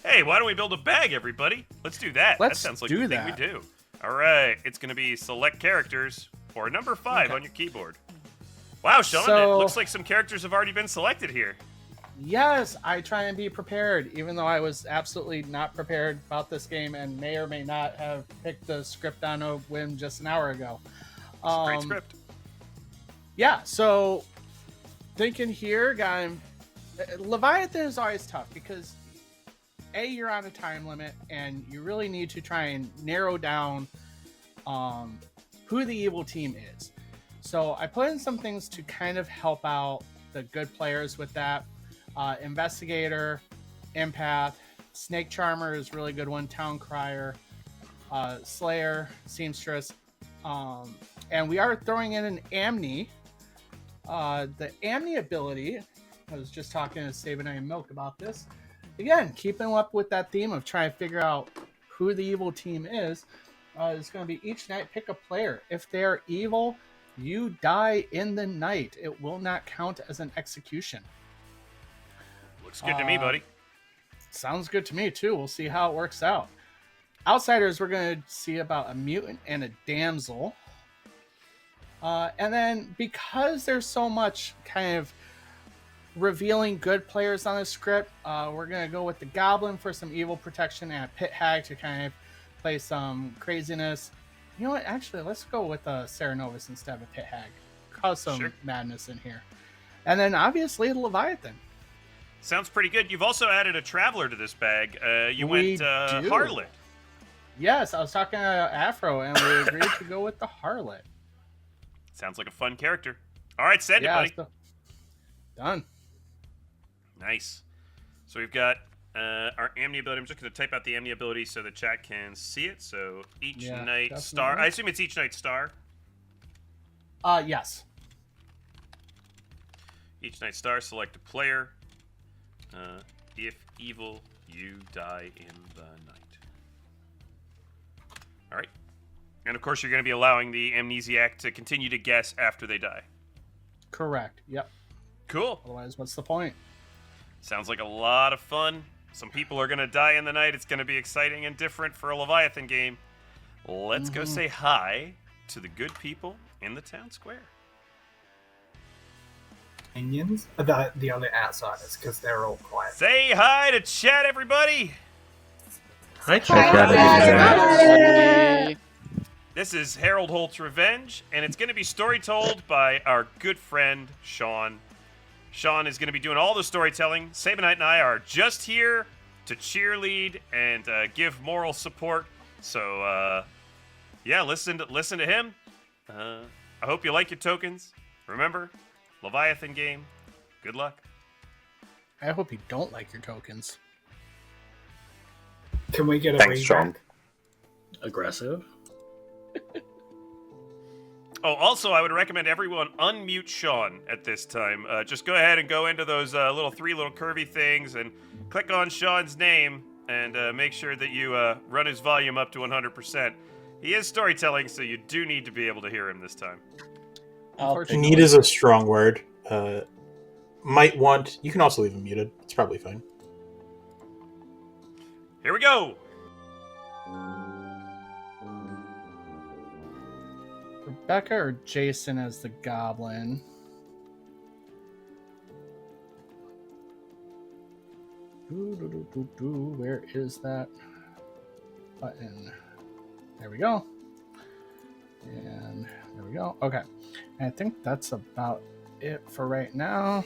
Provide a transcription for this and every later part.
Hey, why don't we build a bag, everybody? Let's do that. Let's that sounds like do the thing we that. do. All right, it's going to be select characters or number 5 on your keyboard. Wow, Sean, So- it looks like some characters have already been selected here. Yes, I try and be prepared, even though I was absolutely not prepared about this game and may or may not have picked the script on a whim just an hour ago. It's a great script. Yeah, so thinking here, guy, Leviathan is always tough because you're on a time limit and you really need to try and narrow down who the evil team is. So I put in some things to kind of help out the good players with that. Investigator, Empath, Snake Charmer is a really good one, Town Crier, Slayer, Seamstress, and we are throwing in an Amni. The Amni ability, I was just talking to Sabenite and Milk about this. Again, keeping up with that theme of trying to figure out who the evil team is going to be each night pick a player. If they're evil, you die in the night. It will not count as an execution. Looks good to me, buddy. Sounds good to me, too. We'll see how it works out. Outsiders, we're going to see about a mutant and a damsel. And then, because there's so much kind of revealing good players on the script, we're going to go with the Goblin for some evil protection and a Pit Hag to kind of play some craziness. You know what? Actually, let's go with Serenovus instead of a Pit Hag. Cause some madness in here. And then, obviously, the Leviathan. Sounds pretty good. You've also added a Traveler to this bag. You went Harlot. Yes, I was talking to Afro, and we agreed to go with the Harlot. Sounds like a fun character. All right, send it, buddy. Done. Nice. So we've got our Amni ability. I'm just going to type out the Amni ability so the chat can see it. So each night definitely. star. I assume it's each night star. Yes. Each night star, select a player. If evil, you die in the night. All right. And of course, you're going to be allowing the amnesiac to continue to guess after they die. Correct. Yep. Cool. Otherwise, what's the point? Sounds like a lot of fun. Some people are going to die in the night. It's going to be exciting and different for a Leviathan game. Let's go say hi to the good people in the town square. Minions? The only outsiders, because they're all quiet. Say hi to chat, everybody. Hi, chat. This is Harold Holt's Revenge, and it's going to be storytold by our good friend, Sean. Sean is going to be doing all the storytelling. Sabenite and I are just here to cheerlead and give moral support. So, listen to him. I hope you like your tokens. Remember, Leviathan game. Good luck. I hope you don't like your tokens. Can we get a Thanks, redraft? Sean. Aggressive. Oh, also, I would recommend everyone unmute Sean at this time. Just go ahead and go into those three little curvy things and click on Sean's name and make sure that you run his volume up to 100%. He is storytelling, so you do need to be able to hear him this time. Need is a strong word. Might want... You can also leave him muted. It's probably fine. Here we go! Rebecca or Jason as the Goblin? Where is that button? There we go. And there we go. Okay. I think that's about it for right now.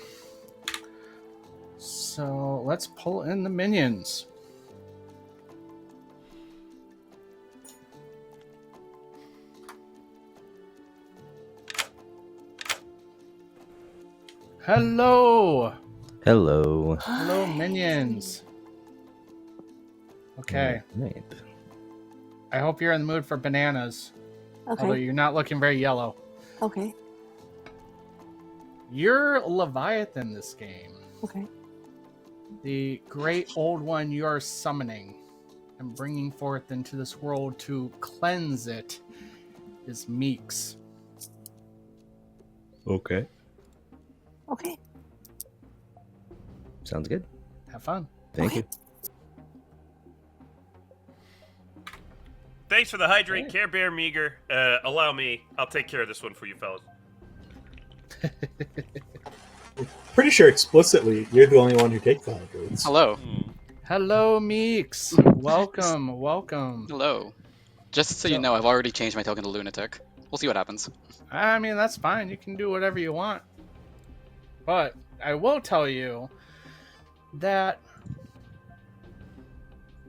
So let's pull in the minions. Hello! Hello. Hello, minions. Okay. Right. I hope you're in the mood for bananas. Although Okay. you're not looking very yellow. Okay. You're Leviathan this game. Okay. The great old one you're summoning. and bringing forth into this world to cleanse it is Meeks. Okay. Okay. Sounds good. Have fun. Thank Okay. you. Thanks for the hydrate, Care Bear Meager. Allow me. I'll take care of this one for you fellas. Pretty sure explicitly you're the only one who takes the hydrates. Hello. Hello, Meeks. Welcome, welcome. Hello. Just so you know, I've already changed my token to Lunatic. We'll see what happens. I mean, that's fine. You can do whatever you want. But I will tell you that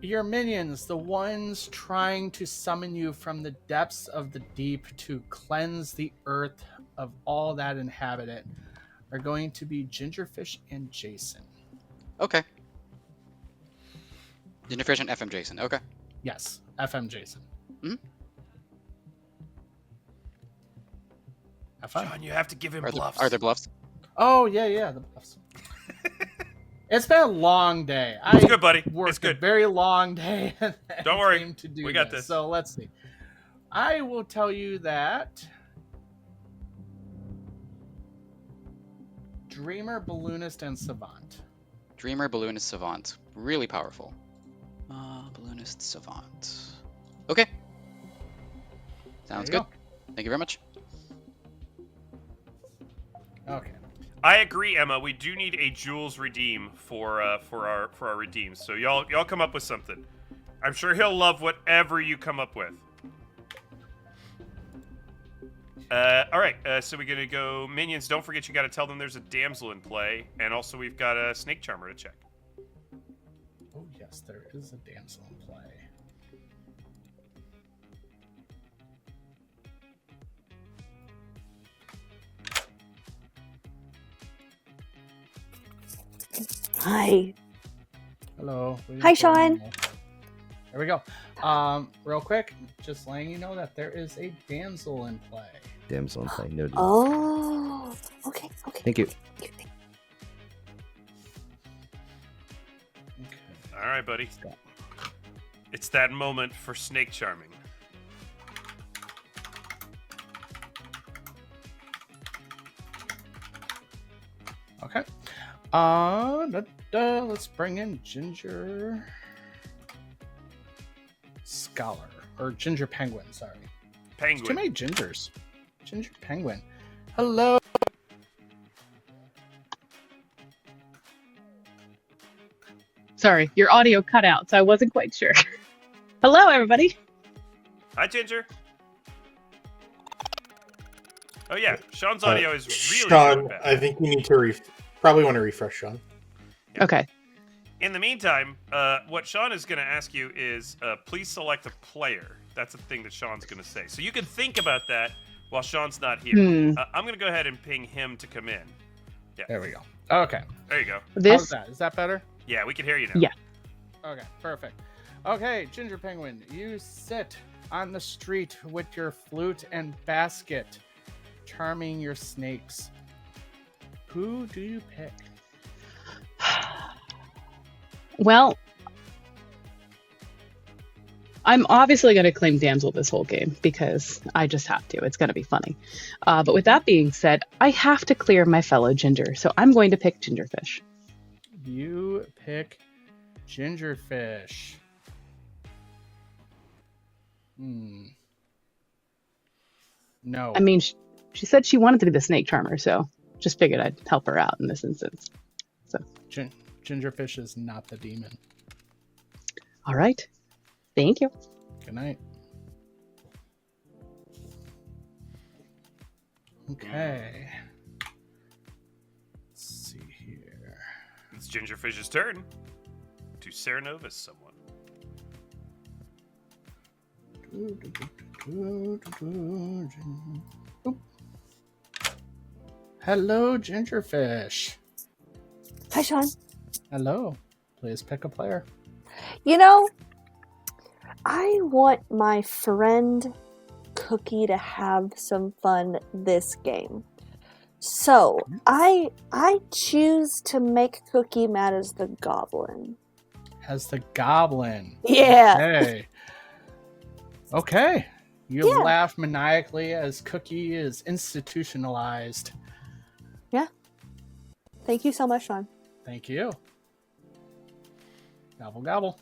your minions, the ones trying to summon you from the depths of the deep to cleanse the earth of all that inhabit it, are going to be Gingerfish and Jason. Okay. Gingerfish and FM Jason. Okay. Yes, FM Jason. Hmm? Have fun. John, you have to give him Are bluffs. there bluffs? Oh, yeah, the buffs. It's been a long day. It's good, buddy. Worked It's good. a very long day. And Don't worry. came to do We got this. So let's see. I will tell you that Dreamer, Balloonist, and Savant. Dreamer, Balloonist, Savant. Really powerful. Balloonist, Savant. Okay. Sounds There good. you Thank you very much. Okay. I agree, Emma. We do need a Jules redeem for our redeems. So y'all come up with something. I'm sure he'll love whatever you come up with. All right. So we're gonna go minions. Don't forget, you got to tell them there's a damsel in play, and also we've got a snake charmer to check. Oh yes, there is a damsel in play. Hi. Hello. Hi, Sean. There we go. Real quick, just letting you know that there is a damsel in play. Damsel in play. Noted. Oh. Okay. Thank you. Okay. All right, buddy. It's that moment for snake charming. Okay. Let's bring in Ginger Scholar or Ginger Penguin. Sorry, Penguin. too many gingers. Ginger Penguin. Hello. Sorry, your audio cut out, so I wasn't quite sure. Hello, everybody. Hi, Ginger. Oh yeah, Sean's audio is really Sean, bad. I think you need to probably want to refresh Sean. Okay. In the meantime, what Sean is going to ask you is, please select a player. That's a thing that Sean's going to say. So you can think about that while Sean's not here. I'm going to go ahead and ping him to come in. Yeah. There we go. Okay. There you go. How's This that? Is that better? Yeah, we can hear you now. Yeah. Okay, perfect. Okay, Ginger Penguin, you sit on the street with your flute and basket, charming your snakes. Who do you pick? well, I'm obviously going to claim damsel this whole game because I just have to. It's going to be funny. But with that being said, I have to clear my fellow ginger, so I'm going to pick Gingerfish. You pick Gingerfish. No. I mean, she said she wanted to be the snake charmer, so just figured I'd help her out in this instance. So Gingerfish is not the demon. All right. Thank you. Good night. Okay. Let's see here. It's Gingerfish's turn to Serenova someone. Oop. Hello, Gingerfish. Hi, Sean. Hello. Please pick a player. You know, I want my friend Cookie to have some fun this game. So, I choose to make Cookie mad as the goblin. as the goblin. Yeah. Okay. Okay. You Yeah. laugh maniacally as Cookie is institutionalized. Thank you so much, Sean. Thank you. Gobble, gobble.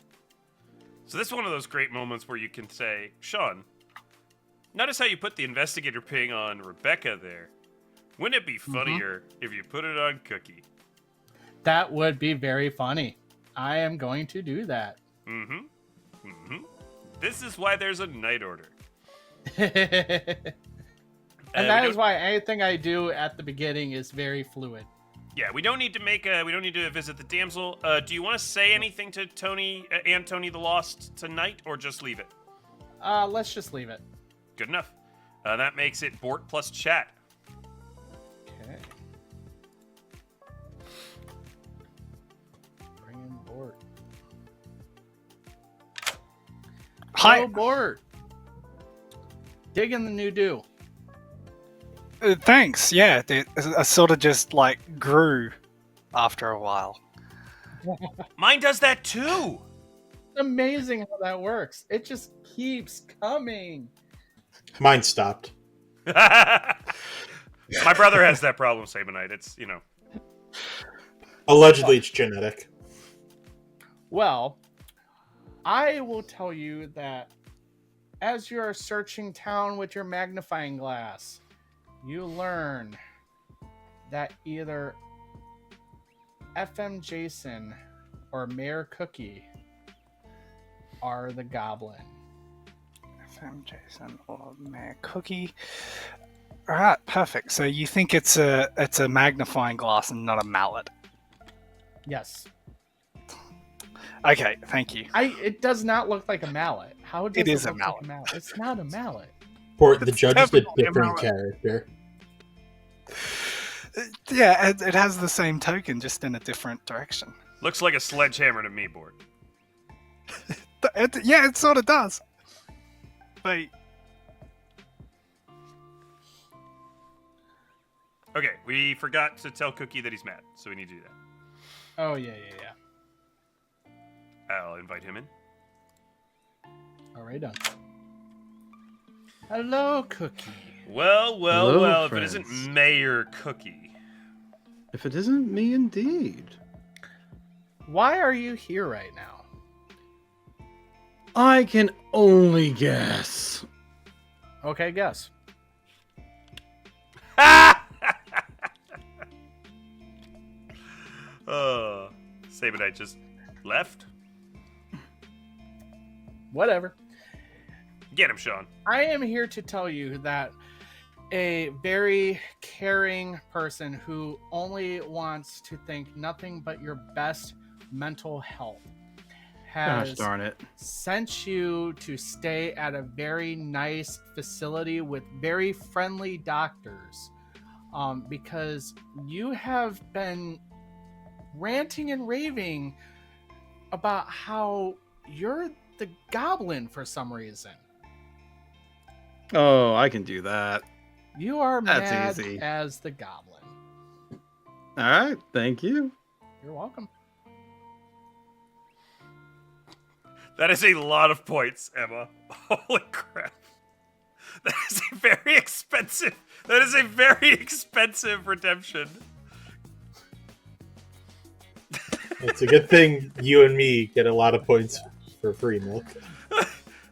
So this is one of those great moments where you can say, Sean, notice how you put the investigator ping on Rebecca there. Wouldn't it be funnier if you put it on Cookie? That would be very funny. I am going to do that. This is why there's a night order. And that is why anything I do at the beginning is very fluid. Yeah, we don't need to visit the damsel. Do you want to say anything to Tony and Tony the Lost tonight, or just leave it? Let's just leave it. Good enough. That makes it Bort plus chat. Okay. Bring in Bort. Hi. Hello, Bort. Digging the new do. Thanks. Yeah, I sort of just like grew after a while. Mine does that too. It's amazing how that works. It just keeps coming. Mine stopped. My brother has that problem, Sabenite. It's, Allegedly, it's genetic. Well, I will tell you that as you are searching town with your magnifying glass, you learn that either FM Jason or Mayor Cookie are the goblin. FM Jason or Mayor Cookie. All right, perfect. So you think it's a magnifying glass and not a mallet? Yes. Okay, thank you. It does not look like a mallet. How does It is look a mallet. Like a mallet? It's not a mallet. Bort, the judge is a definitely a different mallet. character. Yeah, it has the same token, just in a different direction. Looks like a sledgehammer to me, Bort. Yeah, it sort of does. But Okay, we forgot to tell Cookie that he's mad, so we need to do that. Oh, yeah. I'll invite him in. Alright, done. Hello, Cookie. Well, Hello, if it isn't friends. Mayor Cookie. If it isn't me, indeed. Why are you here right now? I can only guess. Okay, guess. Sabenite just left. Whatever. Get him, Sean. I am here to tell you that a very caring person who only wants to think nothing but your best mental health Gosh has darn it. sent you to stay at a very nice facility with very friendly doctors, because you have been ranting and raving about how you're the goblin for some reason. Oh, I can do that. You are That's mad easy. as the goblin. Alright, thank you. You're welcome. That is a lot of points, Emma. Holy crap. That is a very expensive. That is a very expensive redemption. It's a good thing you and me get a lot of points for free milk.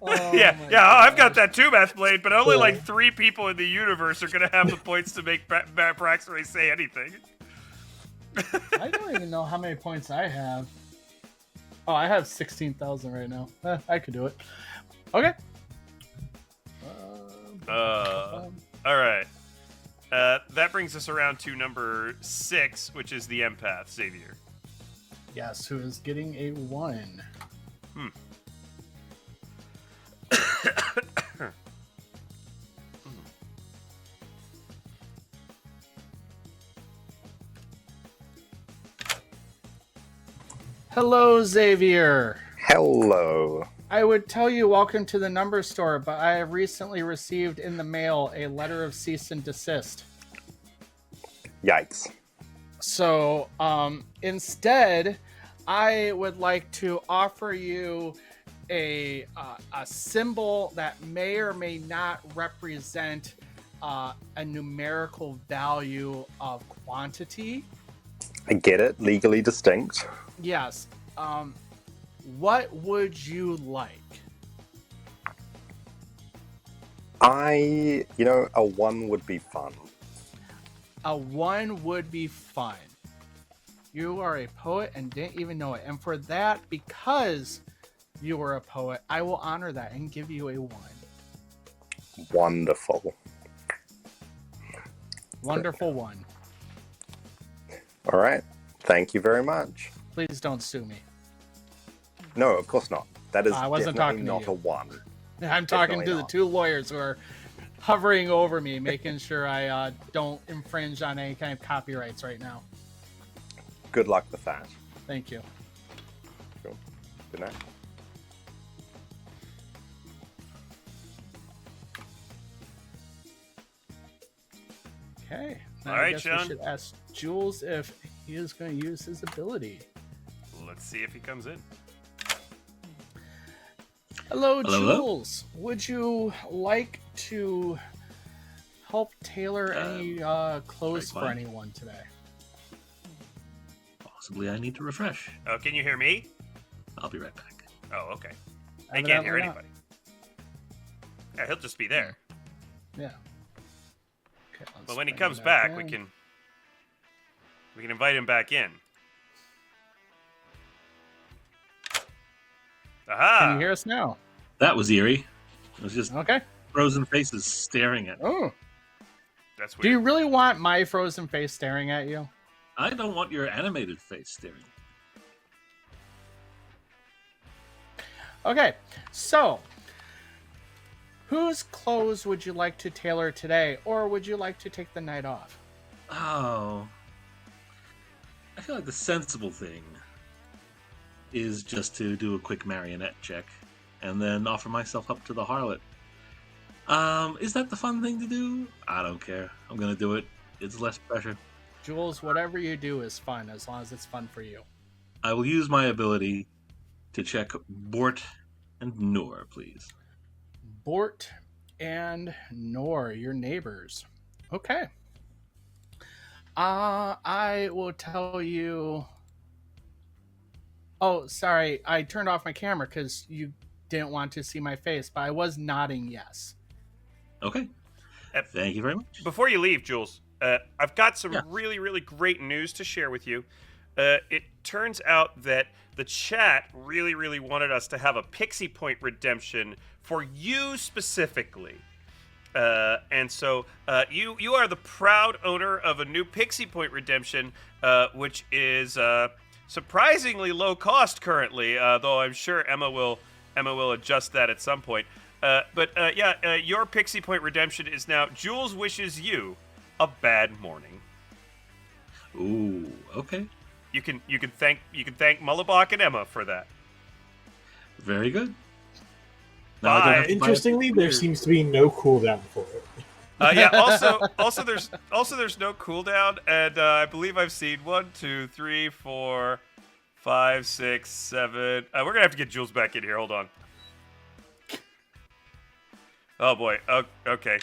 Yeah, I've got that too, Math Blade, but only Yeah. like 3 people in the universe are gonna have the points to make Braxray say anything. I don't even know how many points I have. Oh, I have 16,000 right now. I could do it. Okay. All right. That brings us around to number 6, which is the empath, Xavier. Yes, who is getting a 1. Hello, Xavier. Hello. I would tell you welcome to the number store, but I have recently received in the mail a letter of cease and desist. Yikes. So, instead, I would like to offer you a symbol that may or may not represent a numerical value of quantity. I get it. Legally distinct. Yes. What would you like? A 1 would be fun. A 1 would be fun. You are a poet and didn't even know it. And for that, because you were a poet, I will honor that and give you a 1. Wonderful. Wonderful 1. All right. Thank you very much. Please don't sue me. No, of course not. That is I wasn't definitely talking to not you. a 1. I'm talking Definitely to not. the 2 lawyers who are hovering over me, making sure I don't infringe on any kind of copyrights right now. Good luck with that. Thank you. Cool. Good night. Okay. All Now I right, guess Sean. we should ask Jules if he is going to use his ability. Let's see if he comes in. Hello, Hello? Jules. Would you like to help tailor any clothes for fine. anyone today? Possibly I need to refresh. Oh, can you hear me? I'll be right back. Oh, okay. I can't hear Evidently not. anybody. Yeah, he'll just be there. Yeah. Okay, let's But when he bring comes him back, we in. can invite him back in. Aha! Can you hear us now? That was eerie. It was just Okay. frozen faces staring at me. Oh. That's Do you weird. really want my frozen face staring at you? I don't want your animated face staring. Okay, so whose clothes would you like to tailor today, or would you like to take the night off? Oh. I feel like the sensible thing is just to do a quick marionette check and then offer myself up to the harlot. Is that the fun thing to do? I don't care. I'm gonna do it. It's less pressure. Jules, whatever you do is fun, as long as it's fun for you. I will use my ability to check Bort and Noor, please. Bort and Nor, your neighbors. Okay. I will tell you. Oh, sorry. I turned off my camera because you didn't want to see my face, but I was nodding yes. Okay. Thank you very much. Before you leave, Jules, I've got some Yeah. really, really great news to share with you. It turns out that the chat really, really wanted us to have a Pixie Point redemption for you specifically. And so you are the proud owner of a new Pixie Point redemption, which is surprisingly low cost currently, though I'm sure Emma will adjust that at some point. Your Pixie Point redemption is now Jules wishes you a bad morning. Ooh, okay. You can thank Mullibach and Emma for that. Very good. Bye. I don't have to buy Interestingly, it. there seems to be no cooldown for it. Also there's no cooldown, and I believe I've seen 1, 2, 3, 4, 5, 6, 7. We're gonna have to get Jules back in here. Hold on. Oh boy. Okay.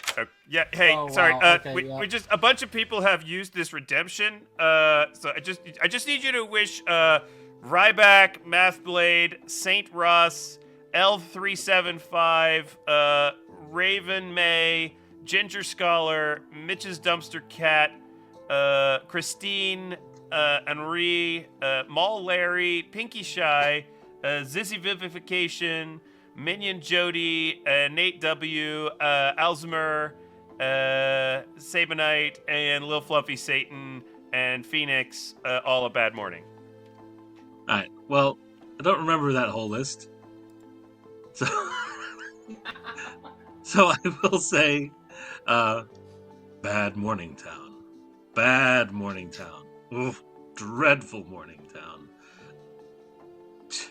Yeah. Hey. Oh, Sorry. wow. Okay, yeah. We just a bunch of people have used this redemption. So I just need you to wish Ryback, Mathblade, Saint Ross, L375, Raven May, Ginger Scholar, Mitch's Dumpster Cat, Christine, Henri, Maul Larry, Pinky Shy, Zizzy Vivification, Minion Jody, Nate W, Alzheimer, Sabenite, and Lil Fluffy Satan, and Phoenix, all a bad morning. Alright, well, I don't remember that whole list. So, so I will say, bad morning town. Bad morning town. Oof, dreadful morning town.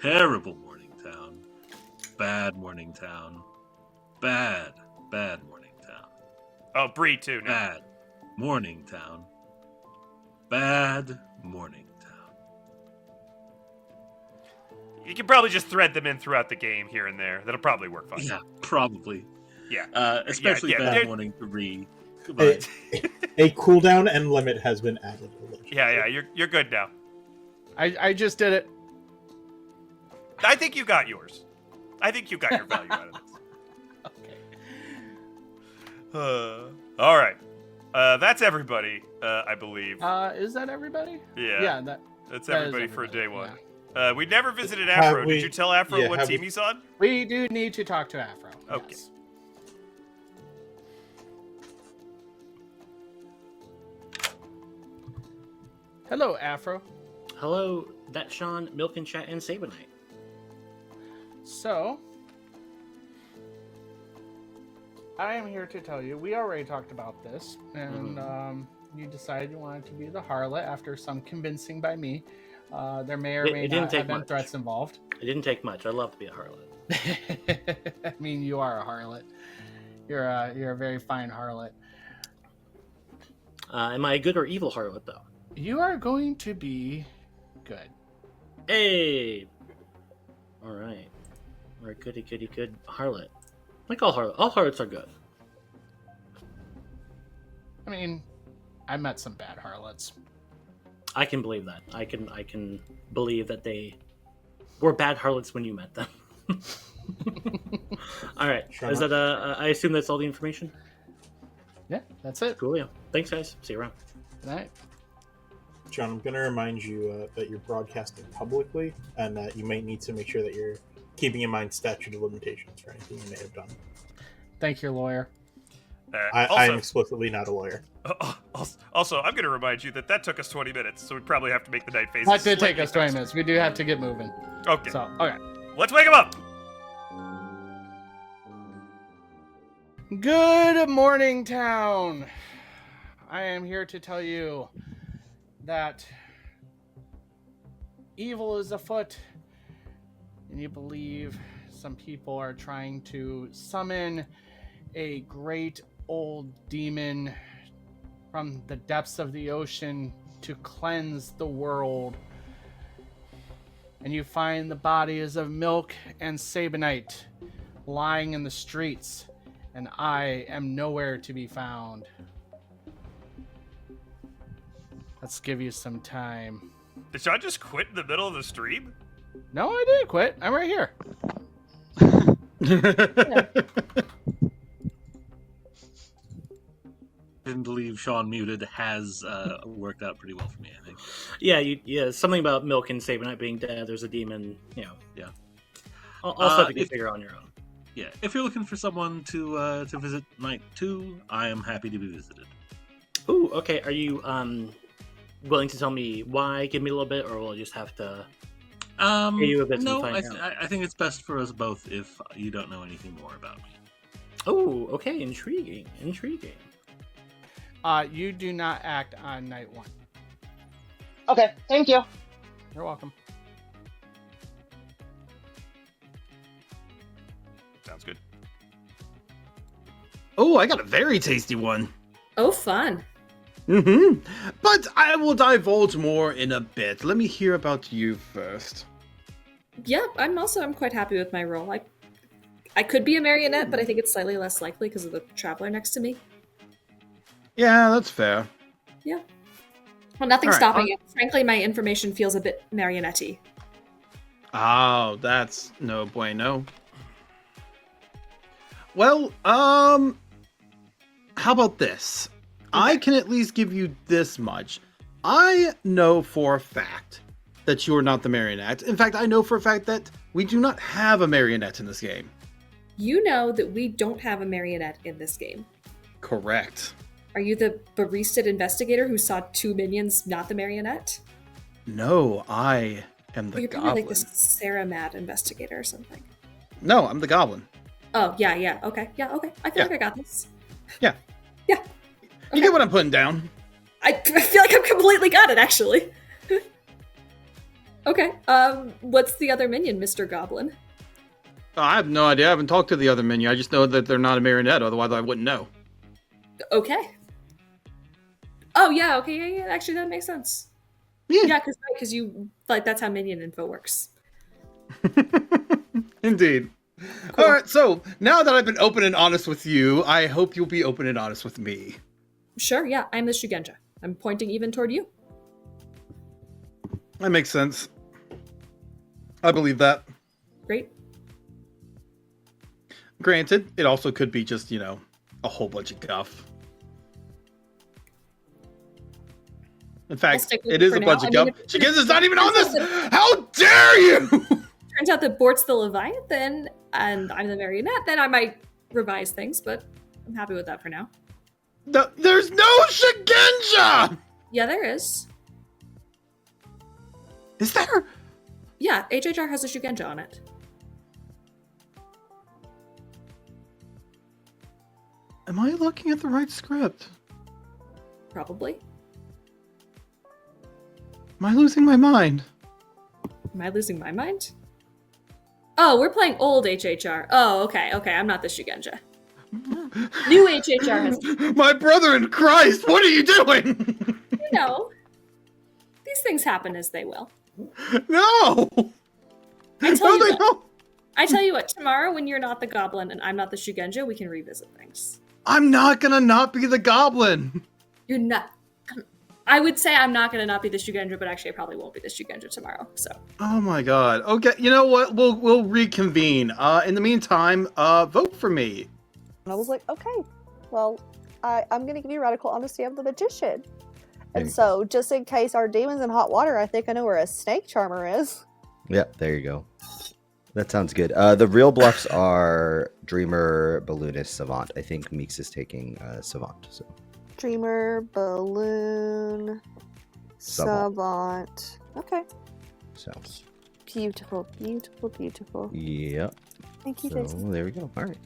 Terrible morning town. Bad morning town. Bad morning town. Oh, Bree too. No. Bad morning town. Bad morning town. You can probably just thread them in throughout the game here and there. That'll probably work fine. Yeah, probably. Yeah. Especially yeah, if they're- I'm wanting to read. But A cooldown and limit has been added. Yeah, you're good now. I just did it. I think you got yours. I think you got your value out of this. Okay. All right. That's everybody, I believe. Is that everybody? Yeah. Yeah, That's that is everybody for day everybody, one. We never visited Have Afro. we- Did you tell Afro yeah, what have team we- he's on? We do need to talk to Afro. Okay. Yes. Hello, Afro. Hello, ThatSean, Milk and Chat, and Sabenite. So, I am here to tell you, we already talked about this, and you decided you wanted to be the harlot after some convincing by me. There may or may It didn't not take have been much. threats involved. It didn't take much. I'd love to be a harlot. I mean, you are a harlot. You're a very fine harlot. Am I a good or evil harlot, though? You are going to be good. Hey! Alright. We're a goody goody good harlot. Like all harlots are good. I mean, I met some bad harlots. I can believe that. I can believe that they were bad harlots when you met them. Alright. Is that I assume that's all the information? Yeah, that's it. Cool, yeah. Thanks, guys. See you around. Good night. John, I'm going to remind you that you're broadcasting publicly, and that you might need to make sure that you're keeping in mind statute of limitations for anything you may have done. Thank you, lawyer. I am explicitly not a lawyer. Also, I'm going to remind you that took us 20 minutes, so we probably have to make the night phases. That did take slightly us 20 faster. minutes. We do have to get moving. Okay. So, okay. Let's wake him up! Good morning, town. I am here to tell you that evil is afoot, and you believe some people are trying to summon a great old demon from the depths of the ocean to cleanse the world. And you find the bodies of Milk and Sabenite lying in the streets, and I am nowhere to be found. Let's give you some time. Did Sean just quit in the middle of the stream? No, I didn't quit. I'm right here. didn't believe Sean muted has worked out pretty well for me, I think. Yeah, something about Milk and Sabenite being dead. There's a demon, Yeah. All stuff you can figure out on your own. Yeah, if you're looking for someone to visit night 2, I am happy to be visited. Ooh, okay. Are you willing to tell me why? Give me a little bit, or we'll just have to pay you a bit no, to find out? I think it's best for us both if you don't know anything more about me. Oh, okay. Intriguing. You do not act on night 1. Okay, thank you. You're welcome. Sounds good. Oh, I got a very tasty one. Oh, fun. But I will divulge more in a bit. Let me hear about you first. Yeah, I'm quite happy with my role. I could be a marionette, but I think it's slightly less likely because of the traveler next to me. Yeah, that's fair. Yeah. Well, nothing's All right, stopping it. Frankly, my information feels a bit marionette-y. Oh, that's no bueno. Well, how about this? I can at least give you this much. I know for a fact that you are not the marionette. In fact, I know for a fact that we do not have a marionette in this game. You know that we don't have a marionette in this game. Correct. Are you the barista investigator who saw 2 minions, not the marionette? No, I am the You're probably goblin. like the Sarah Mad investigator or something. No, I'm the goblin. Oh, yeah, okay. Yeah, okay. I feel like I got this. Yeah. Yeah. You get what I'm putting down. I feel like I've completely got it, actually. Okay, what's the other minion, Mr. Goblin? I have no idea. I haven't talked to the other minion. I just know that they're not a marionette. Otherwise, I wouldn't know. Okay. Oh, yeah, okay, yeah, actually, that makes sense. Yeah, because you, like, that's how minion info works. Indeed. All right, so now that I've been open and honest with you, I hope you'll be open and honest with me. Sure, yeah, I'm the Shugenja. I'm pointing even toward you. That makes sense. I believe that. Great. Granted, it also could be just, a whole bunch of guff. In fact, it is a bunch of guff. Shigenza's not even on this! How dare you! Turns out that Bort's the Leviathan and I'm the marionette, then I might revise things, but I'm happy with that for now. No, there's no Shigenja! Yeah, there is. Is there? Yeah, HHR has a Shugenja on it. Am I looking at the right script? Probably. Am I losing my mind? Am I losing my mind? Oh, we're playing old HHR. Oh, okay, I'm not the Shugenja. New HHR has... My brother in Christ, what are you doing? These things happen as they will. No! I tell you what, tomorrow when you're not the goblin and I'm not the Shugenja, we can revisit things. I'm not gonna not be the goblin. You're not... I would say I'm not gonna not be the Shugenja, but actually I probably won't be the Shugenja tomorrow, so... Oh my god. Okay, you know what? We'll reconvene. In the meantime, vote for me. And I was like, okay, well, I'm going to give you radical honesty. I'm the magician. And so, just in case our demon's in hot water, I think I know where a snake charmer is. Yep, there you go. That sounds good. The real bluffs are Dreamer, Balloonist, Savant. I think Meeks is taking Savant. So. Dreamer, Balloon, Savant. Okay. So. Beautiful, beautiful, beautiful. Yep. Thank you, so, Jason. There we go. All right.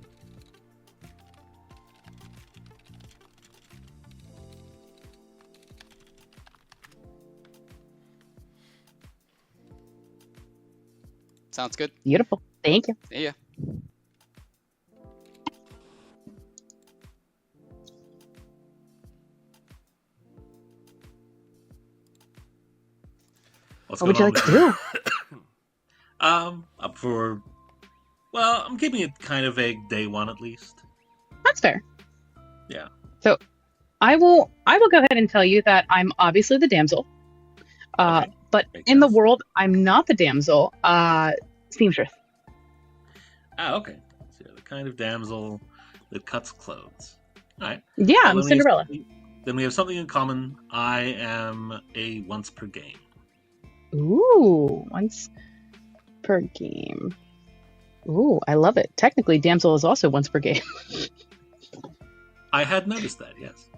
Sounds good. Beautiful. Thank you. See ya. What's What would you going like on? to do? Up for... Well, I'm keeping it kind of vague day one at least. That's fair. Yeah. So I will go ahead and tell you that I'm obviously the damsel. But in the world, I'm not the damsel. Seamstress. Okay. So you're the kind of damsel that cuts clothes. All right. Yeah, I'm Cinderella. Then we have something in common. I am a once per game. Ooh, once per game. Ooh, I love it. Technically, damsel is also once per game. I had noticed that, yes.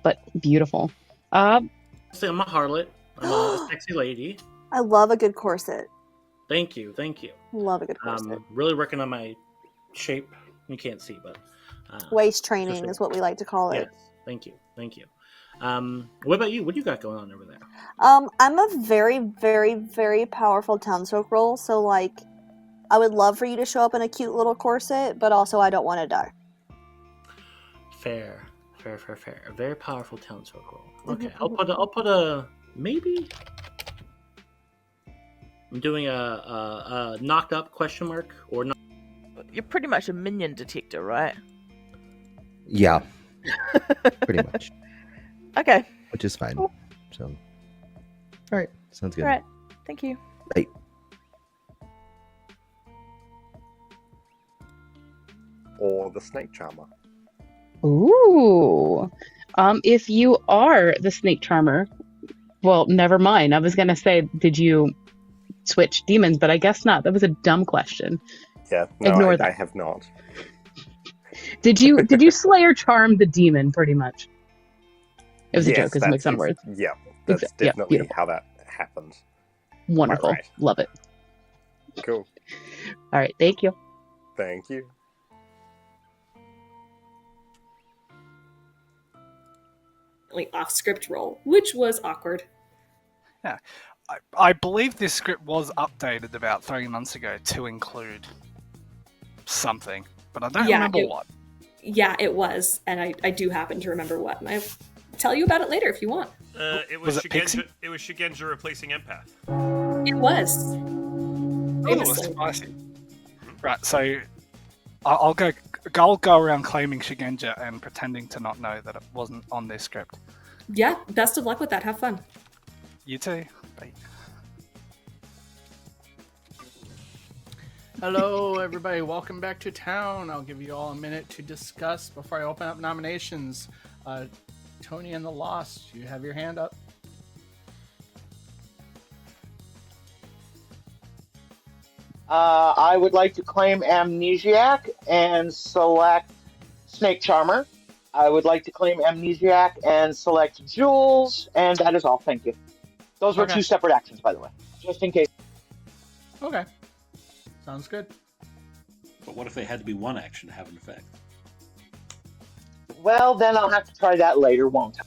But beautiful. So I'm a harlot. I'm a sexy lady. I love a good corset. Thank you. Love a good corset. Really working on my shape. You can't see, but waist training is what we like to call it. Yes. Thank you. What about you? What do you got going on over there? I'm a very, very, very powerful townsfolk role, so like, I would love for you to show up in a cute little corset, but also I don't want to die. Fair. A very powerful townsfolk role. Okay, I'll put a maybe. I'm doing a knocked up question mark or not. You're pretty much a minion detector, right? Yeah. Pretty much. Okay. Which is fine. Cool. So. All right. Sounds good. All right. Thank you. Bye. Or the snake charmer. Ooh. If you are the snake charmer, well, never mind. I was gonna say, did you switch demons? But I guess not. That was a dumb question. Yeah, no, Ignore that. I have not. Did you slay or charm the demon? Pretty much. It was a joke. It's a mix on words. Yeah, that's definitely how that happened. Wonderful. Right. Love it. Cool. All right. Thank you. Thank you. Off script roll, which was awkward. Yeah. I believe this script was updated about 3 months ago to include something, but I don't remember what. Yeah, it was, and I do happen to remember what, and I'll tell you about it later if you want. It was Shugenja replacing Empath. It was. Oh, Famously. spicy. Right, so I'll go around claiming Shigenja and pretending to not know that it wasn't on this script. Yeah, best of luck with that. Have fun. You too. Bye. Hello, everybody. Welcome back to town. I'll give you all a minute to discuss before I open up nominations. Tony and the Lost, you have your hand up. I would like to claim Amnesiac and select Snake Charmer. I would like to claim Amnesiac and select Jules, and that is all. Thank you. Those were Okay. 2 separate actions, by the way, just in case. Okay. Sounds good. But what if they had to be one action to have an effect? Well, then I'll have to try that later, won't I?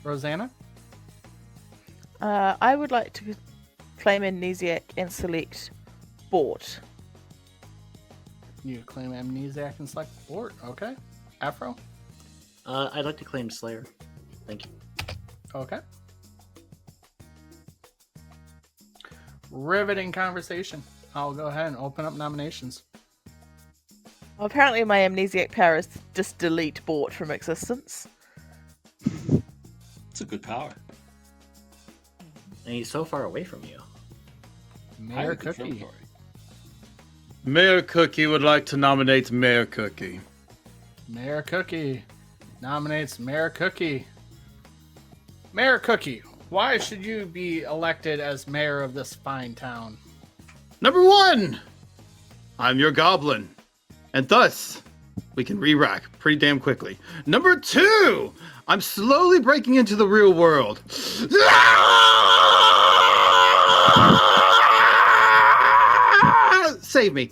Rosanna? I would like to claim Amnesiac and select Bort. You claim Amnesiac and select Bort. Okay. Afro? I'd like to claim Slayer. Thank you. Okay. Riveting conversation. I'll go ahead and open up nominations. Well, apparently my Amnesiac power is just delete Bort from existence. It's a good power. And he's so far away from you. Mayor Highly Cookie. confirmatory. Mayor Cookie would like to nominate Mayor Cookie. Mayor Cookie nominates Mayor Cookie. Mayor Cookie, why should you be elected as mayor of this fine town? Number 1, I'm your goblin, and thus we can re-rack pretty damn quickly. Number 2, I'm slowly breaking into the real world. Save me.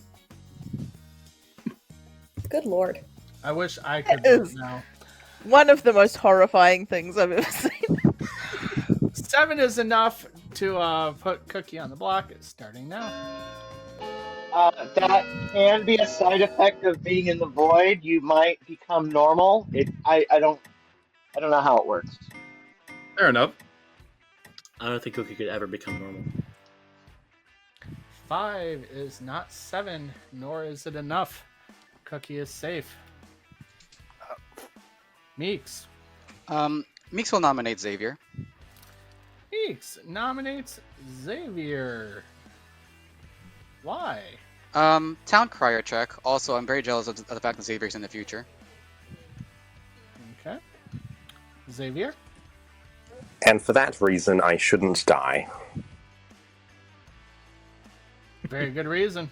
Good lord. I wish I could It vote is now. one of the most horrifying things I've ever seen. 7 is enough to put Cookie on the block. It's starting now. That can be a side effect of being in the void. You might become normal. I don't know how it works. Fair enough. I don't think Cookie could ever become normal. 5 is not 7, nor is it enough. Cookie is safe. Meeks. Meeks will nominate Xavier. Meeks nominates Xavier. Why? Town crier check. Also, I'm very jealous of the fact that Xavier's in the future. Okay. Xavier? And for that reason, I shouldn't die. Very good reason.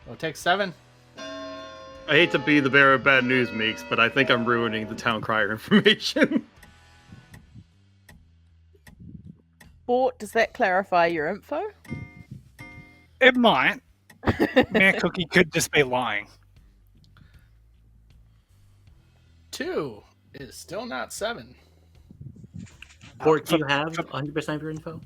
We'll take 7. I hate to be the bearer of bad news, Meeks, but I think I'm ruining the town crier information. Bort, does that clarify your info? It might. Mayor Cookie could just be lying. 2 is still not 7. Bort, do you have 100% of your info?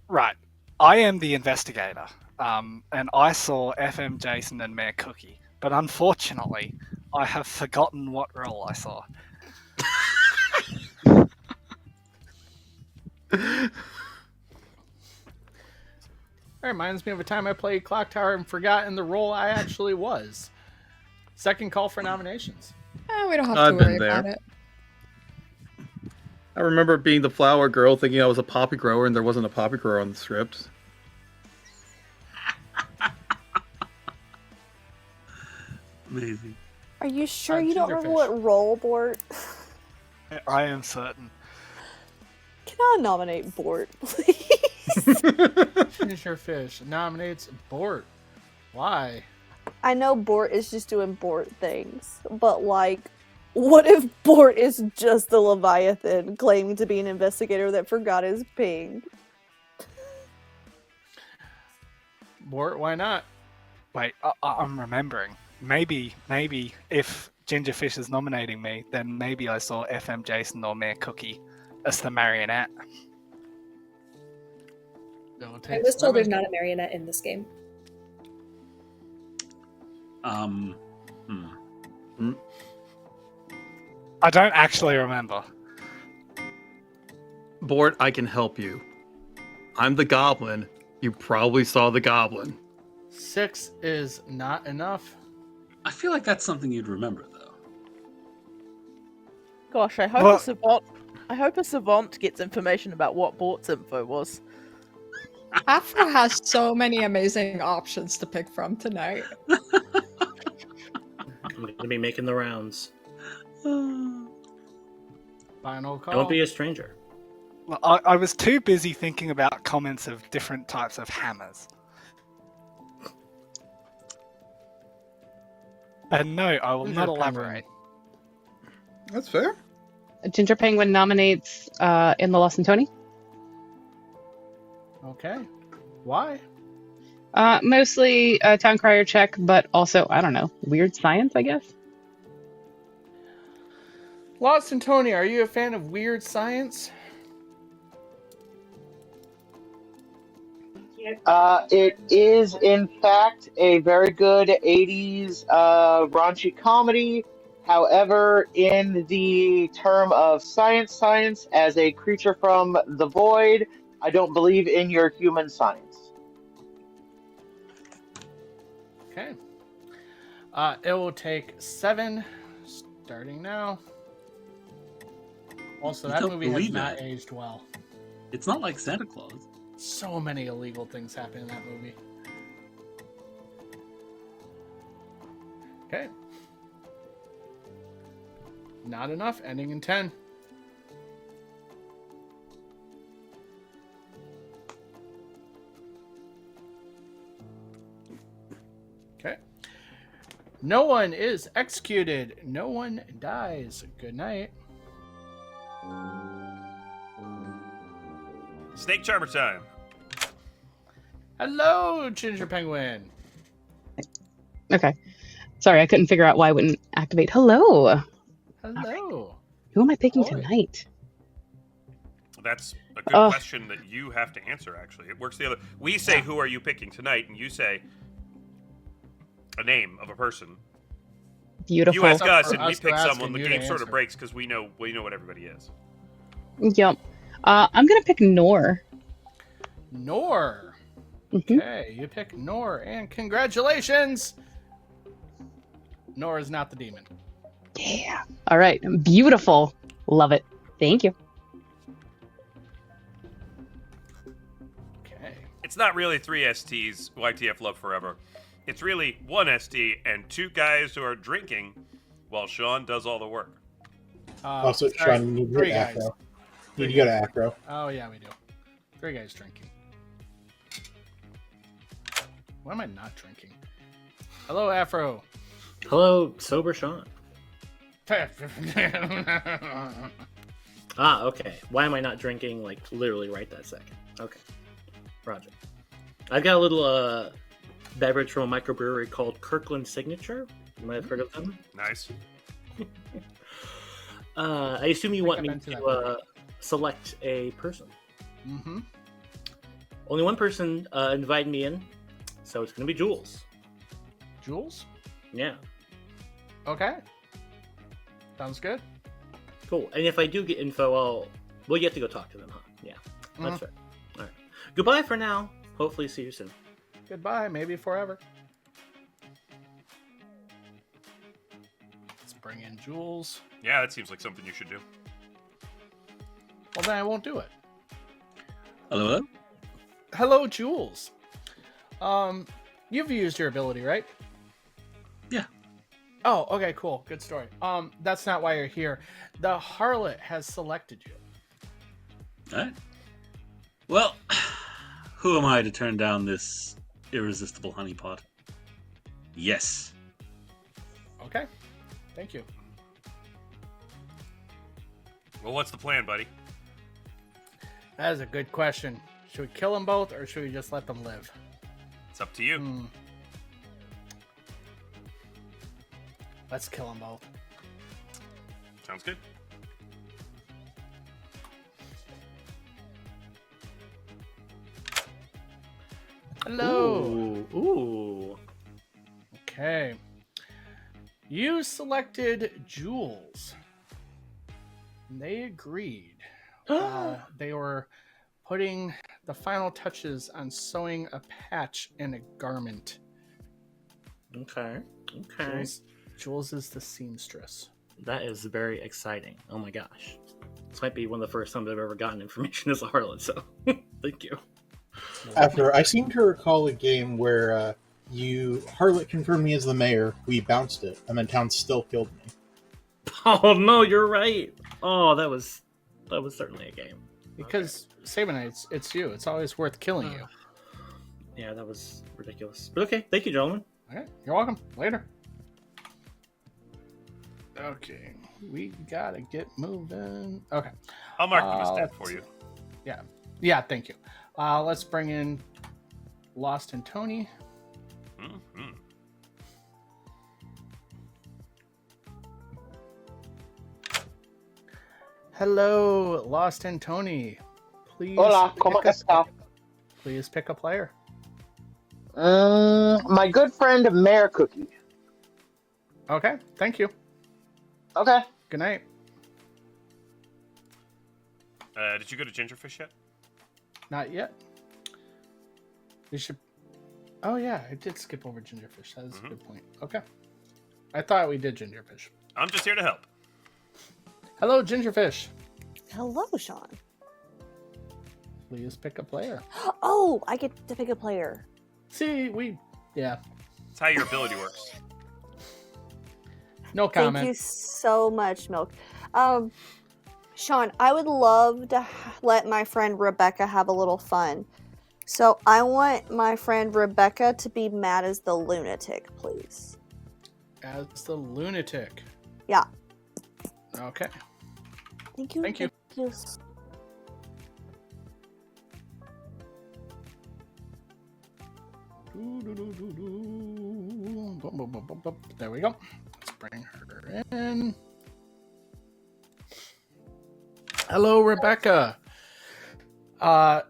Right. I am the investigator, and I saw FM Jason and Mayor Cookie, but unfortunately, I have forgotten what role I saw. That reminds me of a time I played Clocktower and forgot in the role I actually was. Second call for nominations. We don't have I've to been worry there. about it. I remember being the flower girl thinking I was a poppy grower and there wasn't a poppy grower on the script. Amazing. Are you sure you don't remember what role, Bort? I am certain. Can I nominate Bort, please? Fish nominates Bort. Why? I know Bort is just doing Bort things, but like, what if Bort is just the Leviathan claiming to be an investigator that forgot his ping? Bort, why not? Wait, I'm remembering. Maybe if Gingerfish is nominating me, then maybe I saw FM Jason or Mayor Cookie as the marionette. I was told there's not a marionette in this game. Hmm. I don't actually remember. Bort, I can help you. I'm the goblin. You probably saw the goblin. 6 is not enough. I feel like that's something you'd remember, though. Gosh, I hope Well- a savant. I hope a savant gets information about what Bort's info was. Afro has so many amazing options to pick from tonight. I'm going to be making the rounds. Final call. Don't be a stranger. Well, I was too busy thinking about comments of different types of hammers. And no, I will not elaborate. That's fair. Ginger Penguin nominates In the Lost and Tony. Okay. Why? Mostly Town Crier check, but also, I don't know, weird science, I guess? Lost and Tony, are you a fan of weird science? It is, in fact, a very good 80s raunchy comedy. However, in the term of science, as a creature from the void, I don't believe in your human science. Okay. It will take 7, starting now. Also, You that don't movie has believe not it. aged well. It's not like Santa Claus. So many illegal things happen in that movie. Okay. Not enough, ending in 10. Okay. No one is executed. No one dies. Good night. Snake Charmer time. Hello, Ginger Penguin. Okay. Sorry, I couldn't figure out why I wouldn't activate. Hello. Hello. Who am I picking Boy. tonight? That's a good question that you have to answer, actually. It works the other. We say, who are you picking tonight? And you say a name of a person. Beautiful. You ask us, for and we us to pick ask someone. and The you to game sort of answer. breaks because we know what everybody is. Yep. I'm gonna pick Nor. Nor. Mhm. Okay, you pick Nor, and congratulations! Nor is not the demon. Yeah. All right. Beautiful. Love it. Thank you. Okay. It's not really 3 STs, YTF Love Forever. It's really 1 ST and 2 guys who are drinking while Sean does all the work. Also, sorry, Sean, you need to 3 go to guys. Acro. You need to go to Acro. Oh, yeah, we do. 3 guys drinking. Why am I not drinking? Hello, Afro. Hello, sober Sean. Ah, okay. Why am I not drinking, like, literally right that second? Okay. Roger. I've got a little beverage from a microbrewery called Kirkland Signature. You might have heard of them. Nice. I assume you want me been to that to select a person. Mm-hmm. Only one person invited me in, so it's going to be Jules. Jules? Yeah. Okay. Sounds good. Cool. And if I do get info, well, you have to go talk to them, huh? Yeah. That's fair. All right. Goodbye for now. Hopefully see you soon. Goodbye, maybe forever. Let's bring in Jules. Yeah, that seems like something you should do. Well, then I won't do it. Hello? Hello, Jules. You've used your ability, right? Yeah. Oh, okay, cool. Good story. That's not why you're here. The harlot has selected you. Alright. Well, who am I to turn down this irresistible honeypot? Yes. Okay. Thank you. Well, what's the plan, buddy? That is a good question. Should we kill them both, or should we just let them live? It's up to you. Let's kill them both. Sounds good. Hello. Ooh. Okay. You selected Jules. And they agreed. They were putting the final touches on sewing a patch in a garment. Okay. Okay. Jules is the seamstress. That is very exciting. Oh my gosh. This might be one of the first times I've ever gotten information as a harlot, so thank you. After I seem to recall a game where Harlot confirmed me as the mayor, we bounced it, and then Town still killed me. Oh no, you're right. Oh, that was certainly a game. Because Sabenite, it's you. It's always worth killing you. Yeah, that was ridiculous. But okay, thank you, gentlemen. Okay, you're welcome. Later. Okay, we gotta get moving. Okay. I'll mark the mistake for you. Yeah, thank you. Let's bring in Lost and Tony. Mm-hmm. Hello, Lost and Tony. Please. Hola, ¿cómo está? Please pick a player. My good friend Mayor Cookie. Okay, thank you. Okay. Good night. Did you go to Gingerfish yet? Not yet. We should. Oh yeah, I did skip over Gingerfish. That is a good point. Okay. I thought we did Gingerfish. I'm just here to help. Hello, Gingerfish. Hello, Sean. Please pick a player. Oh, I get to pick a player. See, yeah. That's how your ability works. No comment. Thank you so much, Milk. Sean, I would love to let my friend Rebecca have a little fun. So I want my friend Rebecca to be mad as the lunatic, please. As the lunatic. Yeah. Okay. Thank you. Thank you. There we go. Let's bring her in. Hello, Rebecca. A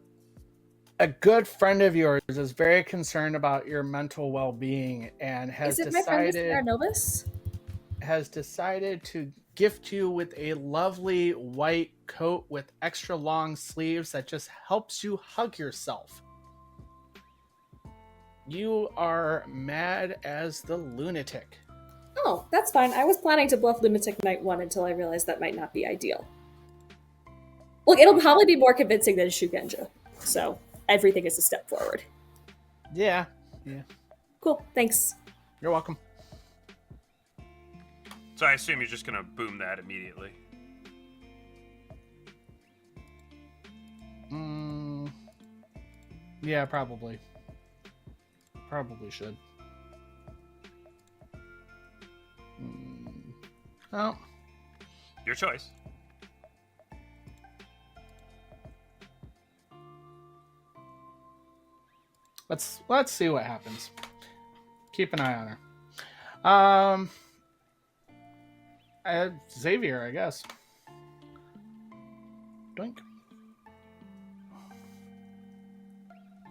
good friend of yours is very concerned about your mental well-being and has Is it my friend decided Novus? has decided to gift you with a lovely white coat with extra long sleeves that just helps you hug yourself. You are mad as the lunatic. Oh, that's fine. I was planning to bluff Lunatic Knight 1 until I realized that might not be ideal. Look, it'll probably be more convincing than Shugenja, so everything is a step forward. Yeah. Cool, thanks. You're welcome. So I assume you're just gonna boom that immediately. Yeah, probably. Probably should. Oh. Your choice. Let's see what happens. Keep an eye on her. Xavier, I guess. Doink.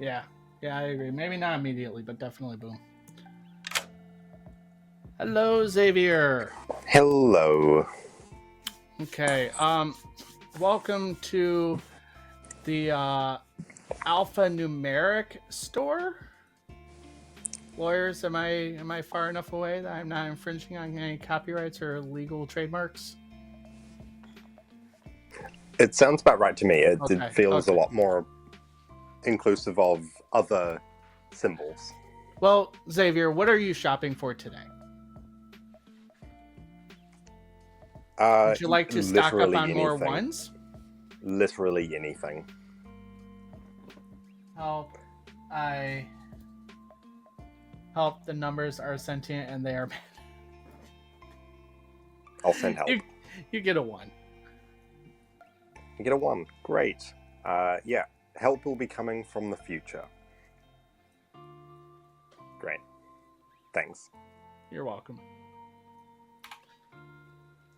Yeah, I agree. Maybe not immediately, but definitely boom. Hello, Xavier. Hello. Okay. Welcome to the alphanumeric store. Lawyers, am I far enough away that I'm not infringing on any copyrights or legal trademarks? It sounds about right to me. It Okay, feels okay. a lot more inclusive of other symbols. Well, Xavier, what are you shopping for today? Would you like to stock up on more ones? Literally anything. Help. The numbers are sentient and they are mad. I'll send help. You get a 1. You get a 1. Great. Yeah. Help will be coming from the future. Great. Thanks. You're welcome.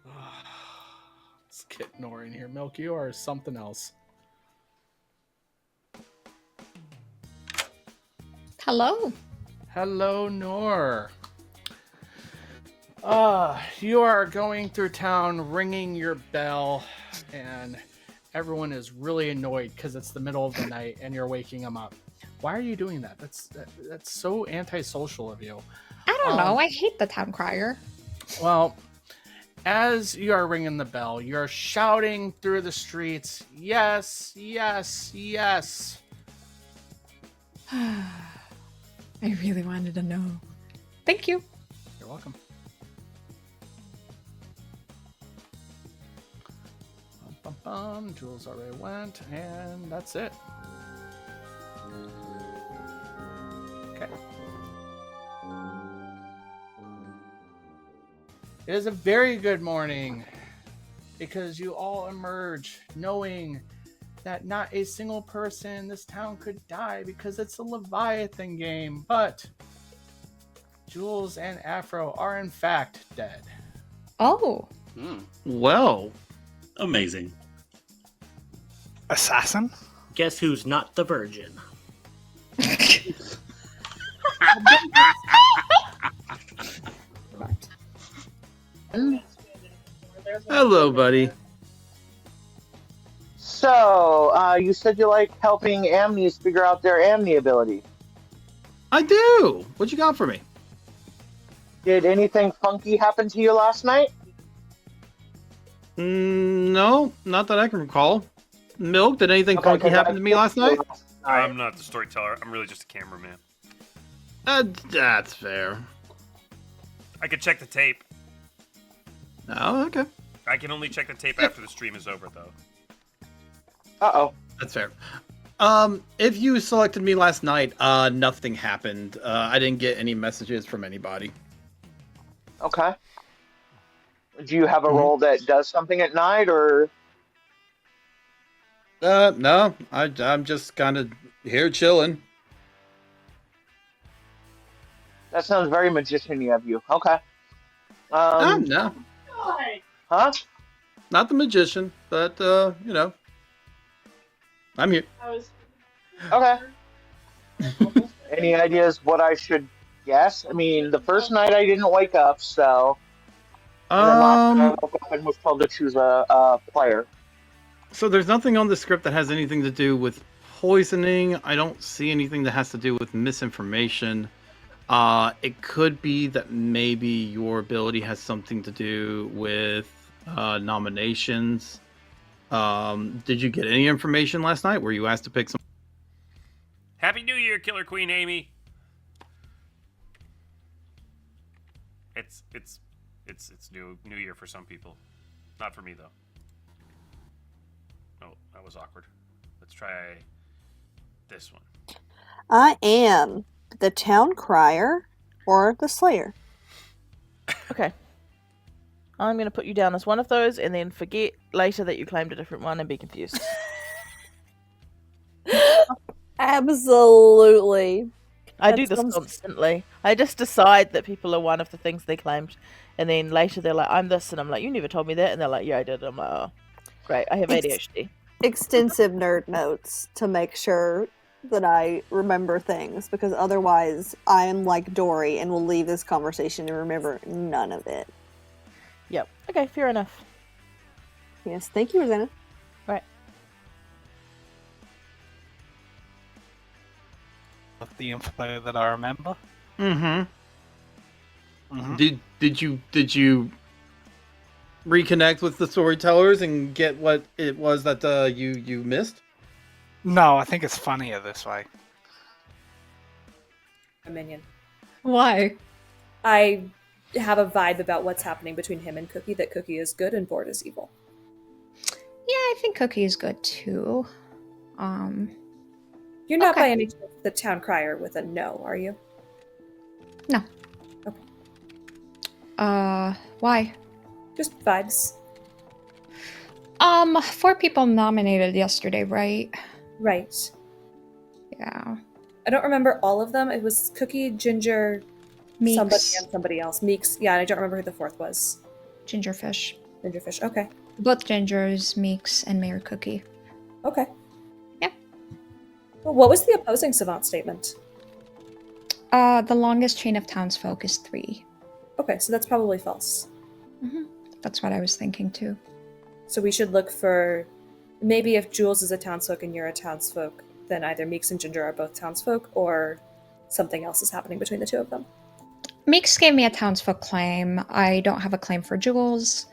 Let's get Nor in here. Milk, you are something else. Hello. Hello, Nor. You are going through town ringing your bell, and everyone is really annoyed because it's the middle of the night and you're waking them up. Why are you doing that? That's so antisocial of you. I don't know. I hate the town crier. Well, as you are ringing the bell, you're shouting through the streets, yes, yes, yes. I really wanted to know. Thank you. You're welcome. Bum, bum, bum. Jules already went, and that's it. Okay. It is a very good morning because you all emerge knowing that not a single person in this town could die because it's a Leviathan game, but Jules and Afro are in fact dead. Oh. Well. Amazing. Assassin? Guess who's not the virgin? Hello, buddy. So, you said you like helping Amnes figure out their Amni ability. I do. What you got for me? Did anything funky happen to you last night? No, not that I can recall. Milk, did anything Okay, funky 'cause happen I- to me last night? I'm not the storyteller. I'm really just a cameraman. That's fair. I could check the tape. Oh, okay. I can only check the tape after the stream is over, though. Uh-oh. That's fair. If you selected me last night, nothing happened. I didn't get any messages from anybody. Okay. Do you have a role that does something at night, or...? No. I'm just kind of here chilling. That sounds very magician-y of you. Okay. No. Huh? Not the magician, but, I'm here. Okay. Any ideas what I should guess? I mean, the first night I didn't wake up, so... And then last night I woke up and was told to choose a player. So there's nothing on the script that has anything to do with poisoning. I don't see anything that has to do with misinformation. It could be that maybe your ability has something to do with nominations. Did you get any information last night? Were you asked to pick some? Happy New Year, Killer Queen Amy. It's New Year for some people. Not for me though. Oh, that was awkward. Let's try this one. I am the town crier or the slayer. Okay. I'm going to put you down as one of those and then forget later that you claimed a different one and be confused. Absolutely. I do this constantly. I just decide that people are one of the things they claimed, and then later they're like, I'm this, and I'm like, you never told me that, and they're like, yeah, I did. I'm like, oh, great, I have ADHD. Extensive nerd notes to make sure that I remember things, because otherwise I am like Dory and will leave this conversation and remember none of it. Yep. Okay, fair enough. Yes, thank you, Rosanna. Right. Of the info that I remember. Mm-hmm. Did you reconnect with the storytellers and get what it was that you missed? No, I think it's funnier this way. A minion. Why? I have a vibe about what's happening between him and Cookie, that Cookie is good and Board is evil. Yeah, I think Cookie is good too. You're not by any chance the town crier with a no, are you? No. Okay. Why? Just vibes. 4 people nominated yesterday, right? Right. Yeah. I don't remember all of them. It was Cookie, Ginger, Meeks. somebody and somebody else. Meeks. Yeah, and I don't remember who the fourth was. Gingerfish. Gingerfish. Okay. Both Gingers, Meeks, and Mayor Cookie. Okay. Yeah. Well, what was the opposing savant statement? The longest chain of townsfolk is 3. Okay, so that's probably false. That's what I was thinking too. So we should look for maybe if Jules is a townsfolk and you're a townsfolk, then either Meeks and Ginger are both townsfolk, or something else is happening between the two of them. Meeks gave me a townsfolk claim. I don't have a claim for Jules.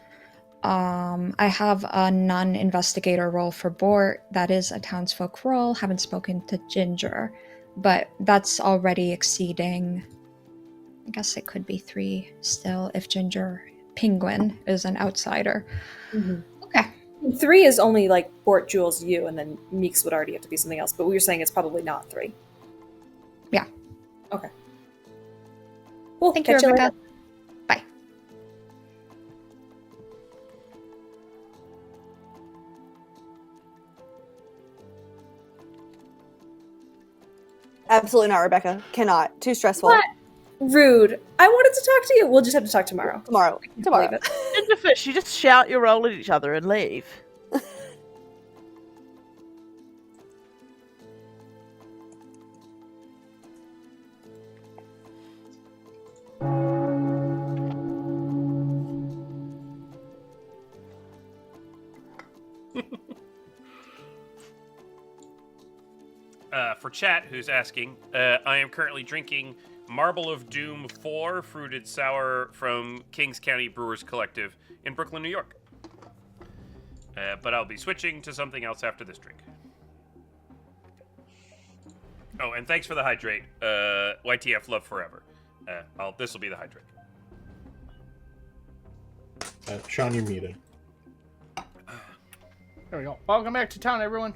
I have a non-investigator role for Bort. That is a townsfolk role. Haven't spoken to Ginger, but that's already exceeding. I guess it could be 3 still if Ginger Penguin is an outsider. Okay. 3 is only like Bort, Jules, you, and then Meeks would already have to be something else. But we were saying it's probably not 3. Yeah. Okay. Well, Thank you, catch you Rebecca. later. Bye. Absolutely not, Rebecca. Cannot. Too stressful. What? Rude. I wanted to talk to you. We'll just have to talk tomorrow. Tomorrow. Gingerfish, you just shout your roll at each other and leave. For chat, who's asking, I am currently drinking Marble of Doom 4 fruited sour from Kings County Brewers Collective in Brooklyn, New York. But I'll be switching to something else after this drink. Oh, and thanks for the hydrate. YTF love forever. This will be the hydrate. Sean, you're muted. There we go. Welcome back to town, everyone.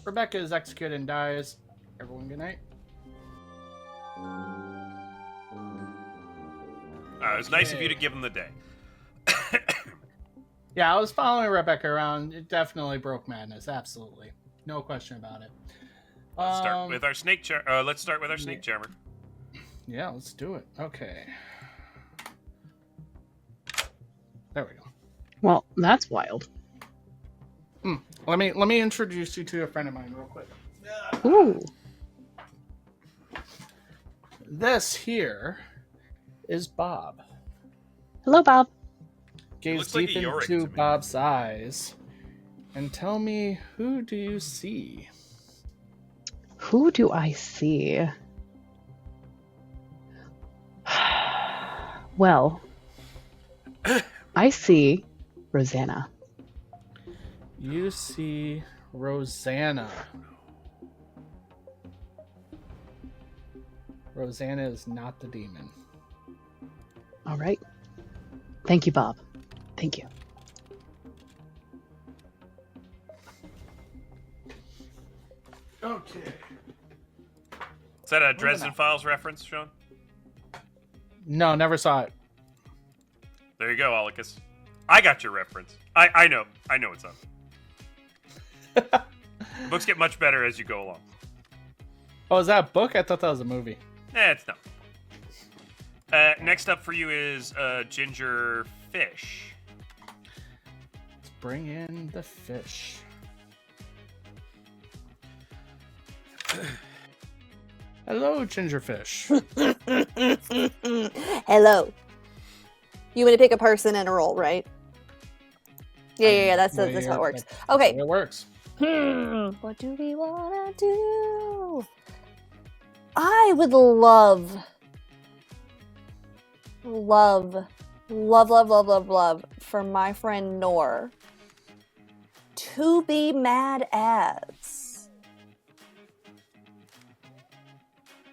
Rebecca is executed and dies. Everyone, good night. It was nice of you to give him the day. Yeah, I was following Rebecca around. It definitely broke madness. Absolutely. No question about it. Let's start with our snake charmer. Yeah, let's do it. Okay. There we go. Well, that's wild. Let me introduce you to a friend of mine real quick. Ooh. This here is Bob. Hello, Bob. Gaze looks like deep a Yorick into to me. Bob's eyes and tell me, who do you see? Who do I see? Well, I see Rosanna. You see Rosanna. Rosanna is not the demon. All right. Thank you, Bob. Thank you. Okay. Is that a Dresden Files reference, Sean? No, never saw it. There you go, Alicus. I got your reference. I know it's up. The books get much better as you go along. Oh, is that a book? I thought that was a movie. It's not. Next up for you is Ginger Fish. Let's bring in the fish. Hello, Gingerfish. Hello. You want to pick a person and a role, right? Yeah. That's how it works. Okay. It works. What do we want to do? I would love for my friend Nor to be mad as.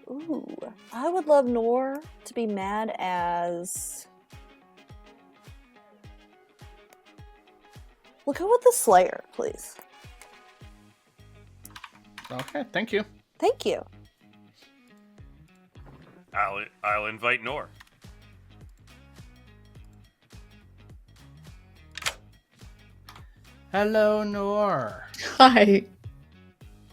Ooh, I would love Nor to be mad as. We'll go with the Slayer, please. Okay, thank you. Thank you. I'll invite Nor. Hello, Nor. Hi.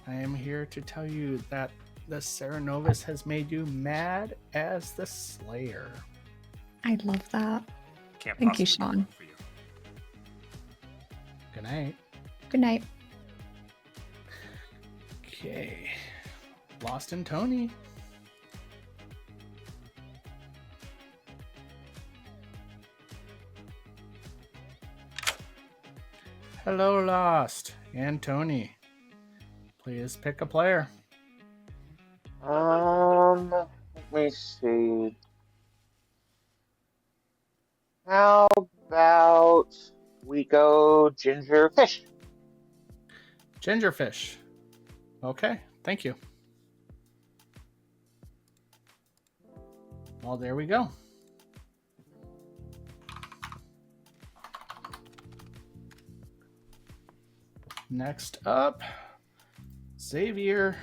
I am here to tell you that the Serenovus has made you mad as the Slayer. I love that. Can't Thank you, possibly Sean. for you. Good night. Good night. Okay. Lost and Tony. Hello, Lost. And Tony. Please pick a player. Let me see. How about we go Gingerfish? Gingerfish. Okay, thank you. Well, there we go. Next up, Xavier,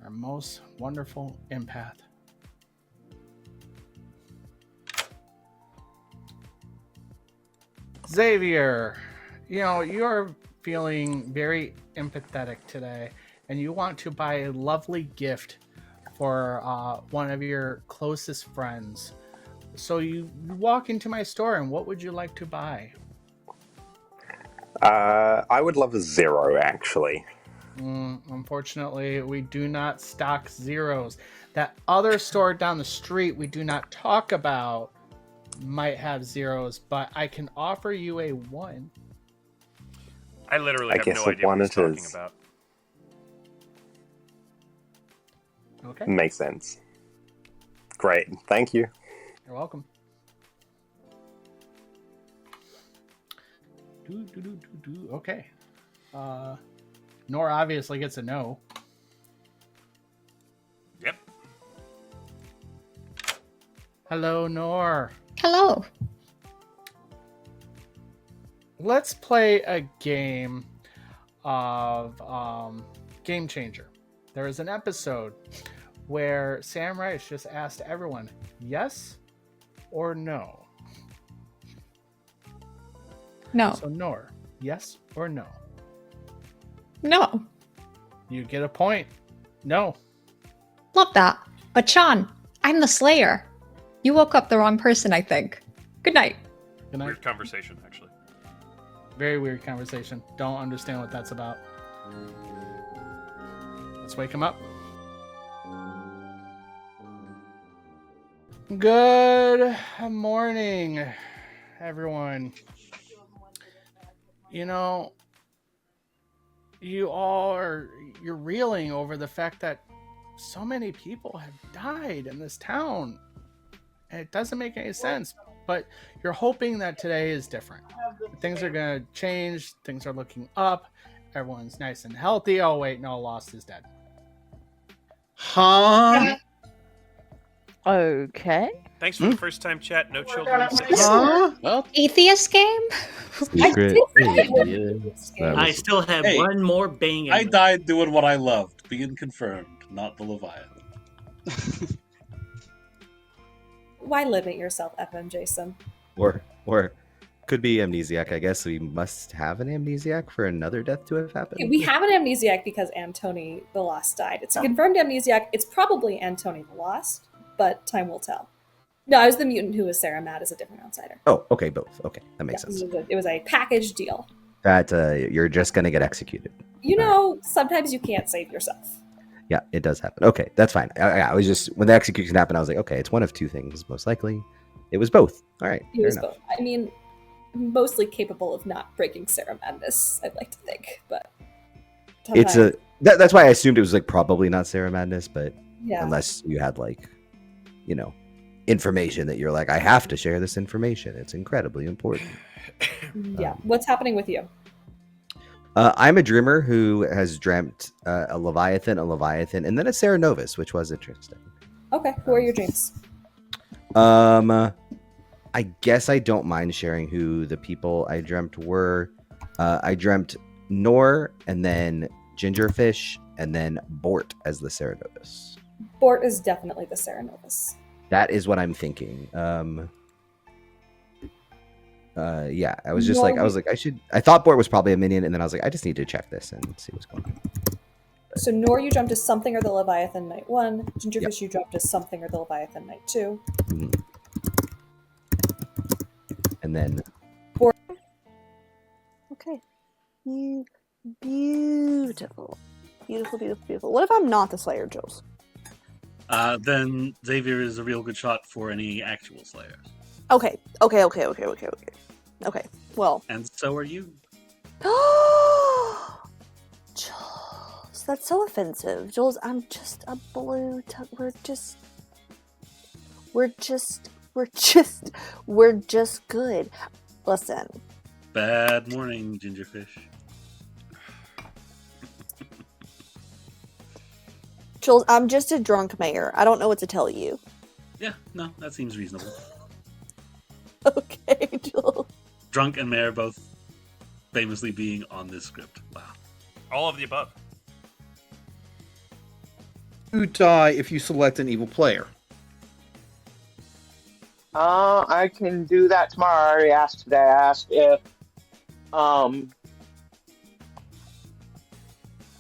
our most wonderful empath. Xavier, you're feeling very empathetic today, and you want to buy a lovely gift for one of your closest friends. So you walk into my store, and what would you like to buy? I would love a 0, actually. Unfortunately, we do not stock zeros. That other store down the street we do not talk about might have zeros, but I can offer you a 1. I literally have guess no a idea what 1 he's it talking is. about. Okay. Makes sense. Great, thank you. You're welcome. Okay. Nor obviously gets a no. Yep. Hello, Nor. Hello. Let's play a game of Game Changer. There is an episode where Sam Rice just asked everyone, yes or no? No. So, Nor, yes or no? No. You get a point. No. Love that. But Sean, I'm the Slayer. You woke up the wrong person, I think. Good night. Good night. Weird conversation, actually. Very weird conversation. Don't understand what that's about. Let's wake him up. Good morning, everyone. You're reeling over the fact that so many people have died in this town. And it doesn't make any sense, but you're hoping that today is different. Things are going to change. Things are looking up. Everyone's nice and healthy. Oh, wait, no, Lost is dead. Huh? Okay. Thanks for the first time chat. No children. Huh? Atheist game? Secret. I still have Hey, one more bang. I died doing what I loved, being confirmed, not the Leviathan. Why limit yourself, FM Jason? Or could be amnesiac. I guess we must have an amnesiac for another death to have happened. We have an amnesiac because Antony the Lost died. It's a confirmed amnesiac. It's probably Antony the Lost, but time will tell. No, I was the mutant who was Sarah Matt as a different outsider. Oh, okay, both. Okay, that makes sense. It was a package deal. That you're just gonna get executed. Sometimes you can't save yourself. Yeah, it does happen. Okay, that's fine. I was just when the execution happened, I was like, okay, it's one of two things, most likely. It was both. All right. It was both. I mean, mostly capable of not breaking Sarah Madness, I'd like to think, but it's that's why I assumed it was like probably not Sarah Madness, but yeah. Unless you had like, information that you're like, I have to share this information. It's incredibly important. Yeah. What's happening with you? I'm a dreamer who has dreamt a Leviathan, and then a Sarah Novus, which was interesting. Okay. Who are your dreams? I guess I don't mind sharing who the people I dreamt were. I dreamt Nor, and then Gingerfish, and then Bort as the Sarah Novus. Bort is definitely the Sarah Novus. That is what I'm thinking. Yeah, I was just I thought Bort was probably a minion, and then I was like, I just need to check this and see what's going on. So Nor, you jumped as something or the Leviathan Night 1. Gingerfish, you jumped as something or the Leviathan Night 2. Mm-hmm. And then Bort. Okay. Beautiful. Beautiful. What if I'm not the Slayer, Jules? Then Xavier is a real good shot for any actual Slayers. Okay. Well. And so are you. Jules, that's so offensive. Jules, I'm just a blue. We're just good. Listen. Bad morning, Gingerfish. Jules, I'm just a drunk mayor. I don't know what to tell you. Yeah, no, that seems reasonable. Okay, Jules. Drunk and mayor both famously being on this script. Wow. All of the above. You die if you select an evil player. I can do that tomorrow. I already asked today. I asked if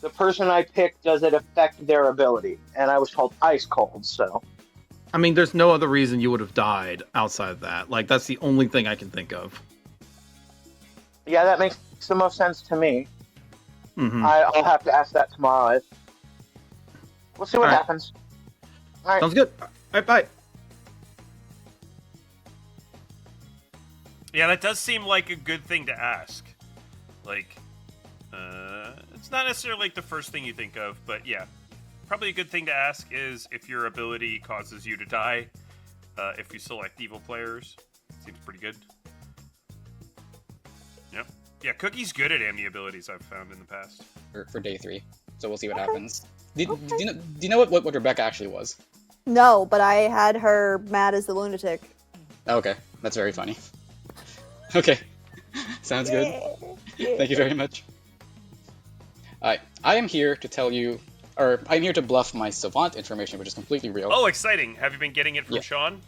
the person I picked, does it affect their ability? And I was told ice cold, so. I mean, there's no other reason you would have died outside of that. Like, that's the only thing I can think of. Yeah, that makes the most sense to me. Mm-hmm. I'll have to ask that tomorrow. We'll see what happens. All right. Sounds good. All right, bye. Yeah, that does seem like a good thing to ask. Like, it's not necessarily like the first thing you think of, but yeah. Probably a good thing to ask is if your ability causes you to die, if you select evil players. Seems pretty good. Yep. Yeah, Cookie's good at Amni abilities, I've found in the past. For day 3, so we'll see what happens. Do you know what Rebecca actually was? No, but I had her mad as the lunatic. Okay, that's very funny. Okay, sounds good. Thank you very much. I am here to tell you, or I'm here to bluff my savant information, which is completely real. Oh, exciting! Have you been getting it from Sean?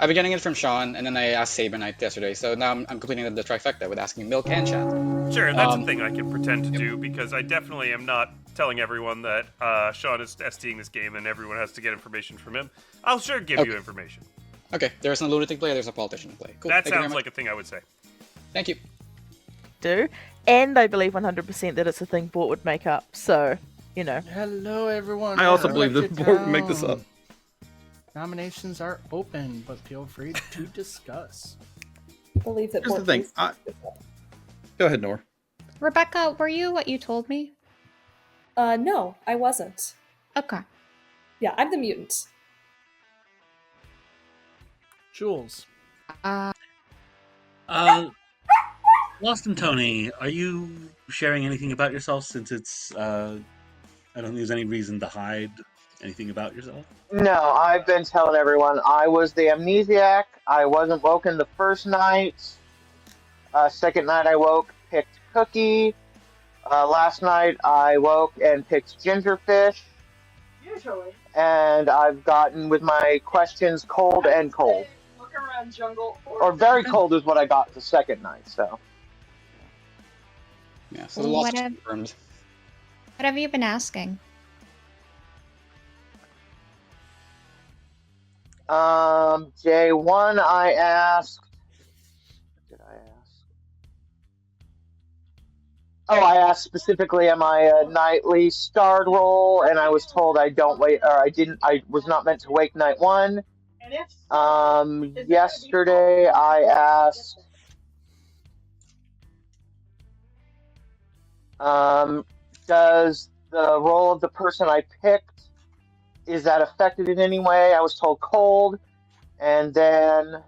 I've been getting it from Sean, and then I asked sabenite yesterday, so now I'm completing the trifecta with asking Milk and Chat. Sure, that's a thing I can pretend to do, because I definitely am not telling everyone that Sean is STing this game and everyone has to get information from him. I'll sure give you information. Okay, there's a lunatic player, there's a politician to play. Cool. That Thank you very sounds much. like a thing I would say. Thank you. And I believe 100% that it's a thing Bort would make up, so, you know. Hello, everyone. I also Welcome believe to that Bort would make this town. up. Nominations are open, but feel free to discuss. I believe that. Here's the thing. Go ahead, Nor. Rebecca, were you what you told me? No, I wasn't. Okay. Yeah, I'm the mutant. Jules. Lost and Tony, are you sharing anything about yourself since it's, I don't think there's any reason to hide anything about yourself? No, I've been telling everyone I was the amnesiac. I wasn't woken the first night. Second night I woke, picked Cookie. Last night I woke and picked Gingerfish. Usually. And I've gotten with my questions cold and cold. Look around, jungle. Or very cold is what I got the second night, so. Yeah, so the loss is What confirmed. have you been asking? Day 1 I asked. What did I ask? Oh, I asked specifically, am I a nightly starred role? And I was told I don't wait, or I was not meant to wake night 1. Yesterday I asked, does the role of the person I picked, is that affected in any way? I was told cold. And then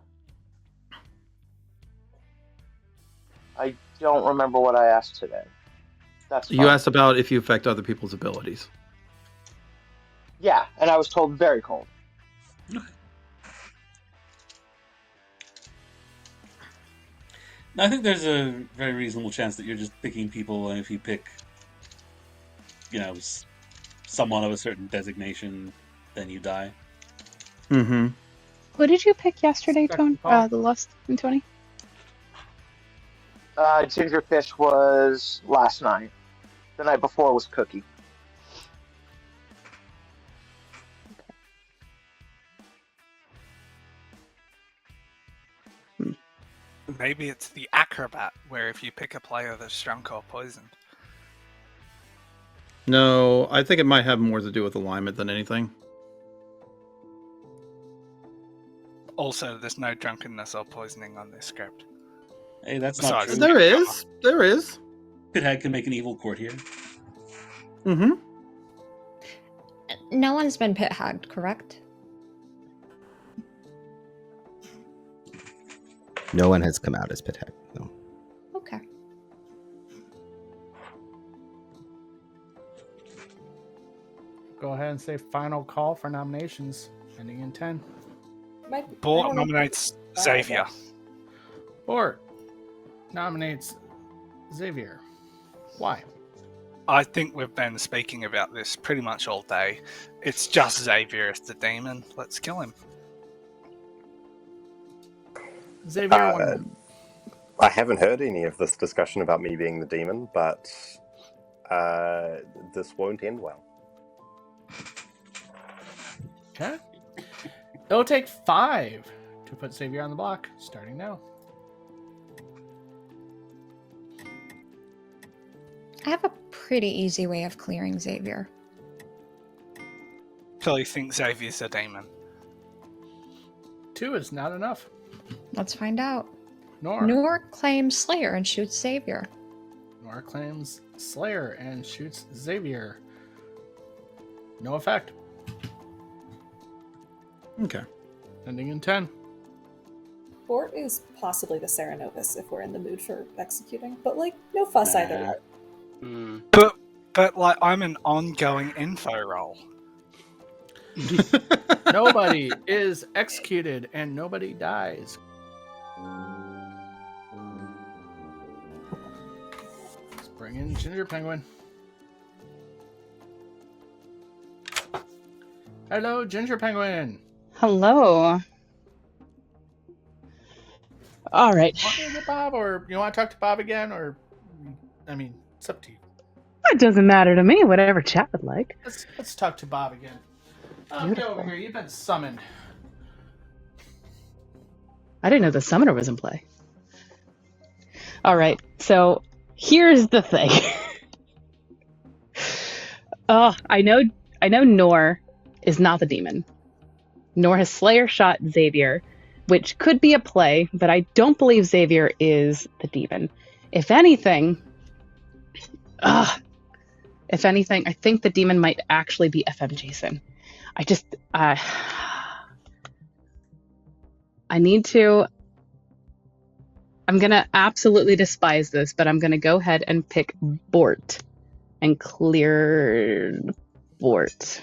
I don't remember what I asked today. That's fine. You asked about if you affect other people's abilities. Yeah, and I was told very cold. I think there's a very reasonable chance that you're just picking people, and if you pick, someone of a certain designation, then you die. Mm-hmm. What did you pick yesterday, Tony? The Lost and Tony? Gingerfish was last night. The night before was Cookie. Maybe it's the acrobat, where if you pick a player that's drunk or poisoned. No, I think it might have more to do with alignment than anything. Also, there's no drunkenness or poisoning on this script. Hey, that's not true. There is. There is. Pithag can make an evil court here. Mm-hmm. No one's been pit hagged, correct? No one has come out as pit hack. No. Okay. Go ahead and say final call for nominations, ending in 10. Bort nominates Xavier. Bort nominates Xavier. Why? I think we've been speaking about this pretty much all day. It's just Xavier as the demon. Let's kill him. Xavier, I haven't heard any of this discussion about me being the demon, but this won't end well. Okay. It'll take 5 to put Xavier on the block, starting now. I have a pretty easy way of clearing Xavier. So you think Xavier's a demon? 2 is not enough. Let's find out. Nor. Nor claims Slayer and shoots Xavier. Nor claims Slayer and shoots Xavier. No effect. Okay. Ending in 10. Bort is possibly the Serenovus if we're in the mood for executing, but like, no fuss either. But like, I'm an ongoing info role. Nobody is executed and nobody dies. Let's bring in Ginger Penguin. Hello, Ginger Penguin. Hello. All right. Want to get Bob, or you want to talk to Bob again, or I mean, it's up to you. It doesn't matter to me, whatever chat would like. Let's talk to Bob again. Get over here. You've been summoned. I didn't know the summoner was in play. All right, so here's the thing. I know Nor is not the demon. Nor has Slayer shot Xavier, which could be a play, but I don't believe Xavier is the demon. If anything, I think the demon might actually be FM Jason. I'm gonna absolutely despise this, but I'm gonna go ahead and pick Bort and clear Bort.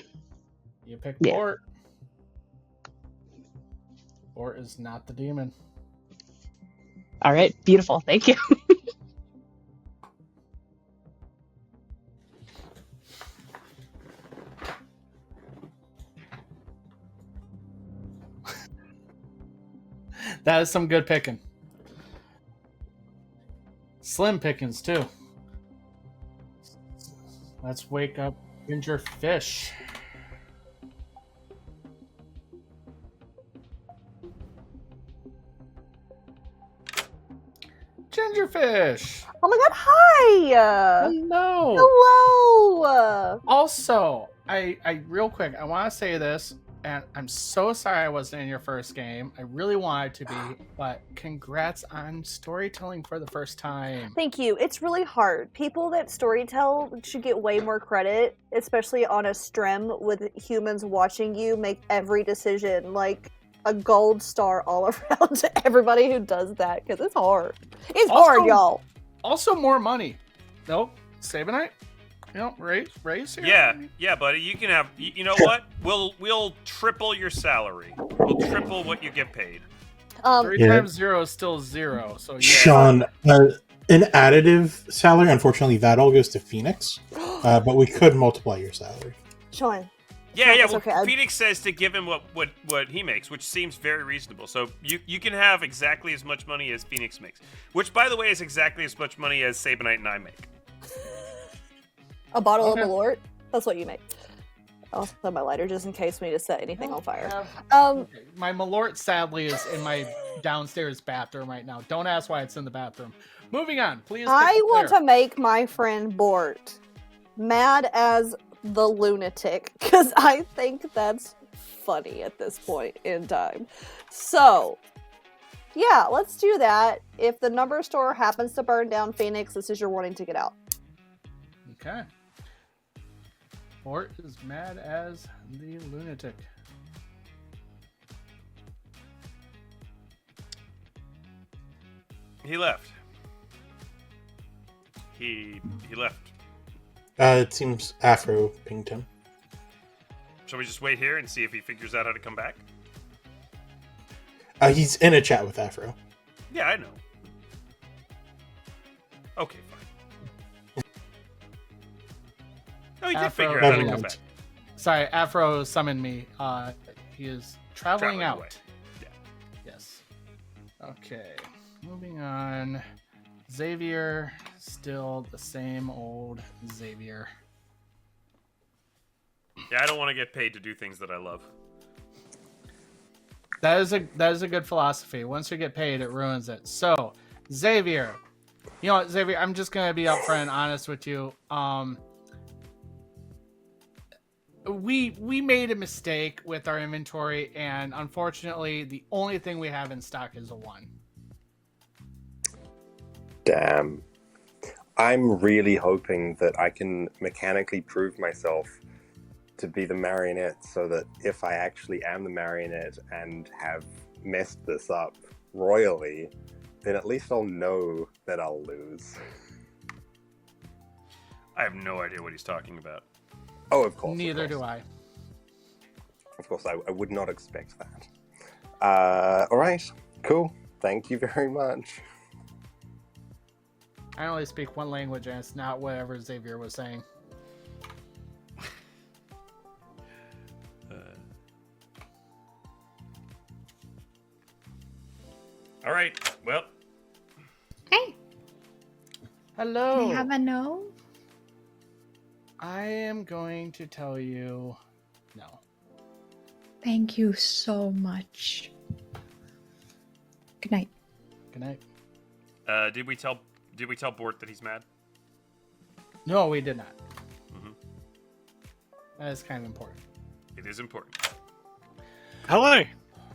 You pick Yeah. Bort. Bort is not the demon. All right, beautiful. Thank you. That is some good picking. Slim pickings, too. Let's wake up Ginger Fish. Gingerfish. Oh my god, hi! Hello. Hello! Also, I real quick, I want to say this, and I'm so sorry I wasn't in your first game. I really wanted to be, but congrats on storytelling for the first time. Thank you. It's really hard. People that storytell should get way more credit, especially on a stream with humans watching you make every decision. Like, a gold star all around to everybody who does that, because it's hard. It's hard, y'all. Also, more money. Nope. Sabenite? You know, raise here? Yeah, buddy. You can have. You know what? We'll triple your salary. We'll triple what you get paid. 3 times 0 is still 0. So yeah. Sean, an additive salary. Unfortunately, that all goes to Phoenix. But we could multiply your salary. Sean. Yeah. It's Well, okay. Phoenix says to give him what he makes, which seems very reasonable. So you can have exactly as much money as Phoenix makes, which, by the way, is exactly as much money as Sabenite and I make. A bottle of Malort? That's what you make. I'll have my lighter just in case we need to set anything on fire. My Malort, sadly, is in my downstairs bathroom right now. Don't ask why it's in the bathroom. Moving on, please. I want to make my friend Bort mad as the lunatic, because I think that's funny at this point in time. So, Yeah, let's do that. If the number store happens to burn down Phoenix, this is your warning to get out. Okay. Bort is mad as the lunatic. He left. He left. It seems Afro pinged him. Shall we just wait here and see if he figures out how to come back? He's in a chat with Afro. Yeah, I know. Okay, fine. No, he did figure out how to come back. Sorry, Afro summoned me. He is traveling out. away. Yeah. Yes. Okay. Moving on. Xavier, still the same old Xavier. Yeah, I don't want to get paid to do things that I love. That is a good philosophy. Once you get paid, it ruins it. So, Xavier, you know what, Xavier? I'm just gonna be upfront and honest with you. We made a mistake with our inventory, and unfortunately, the only thing we have in stock is a 1. Damn. I'm really hoping that I can mechanically prove myself to be the marionette so that if I actually am the marionette and have messed this up royally, then at least I'll know that I'll lose. I have no idea what he's talking about. Oh, of course. Neither do I. Of course, I would not expect that. Alright, cool. Thank you very much. I only speak one language, and it's not whatever Xavier was saying. All right. Well. Hey. Hello. Can I have a no? I am going to tell you no. Thank you so much. Good night. Good night. Did we tell Bort that he's mad? No, we did not. Mm-hmm. That is kind of important. It is important. Hello.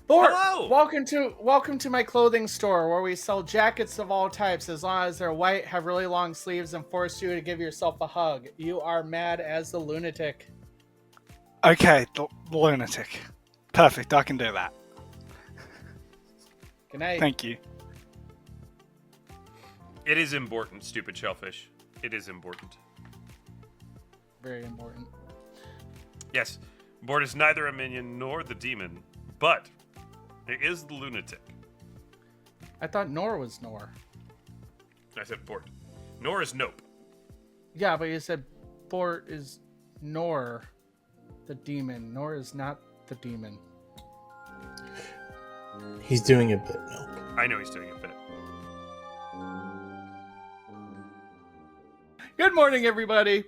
Bort, Hello! welcome to my clothing store where we sell jackets of all types as long as they're white, have really long sleeves, and force you to give yourself a hug. You are mad as the lunatic. Okay, the lunatic. Perfect, I can do that. Good night. Thank you. It is important, stupid shellfish. It is important. Very important. Yes, Bort is neither a minion nor the demon, but it is the lunatic. I thought Nor was Nor. I said Bort. Nor is nope. Yeah, but you said Bort is Nor, the demon. Nor is not the demon. He's doing a bit, no. I know he's doing a bit. Good morning, everybody.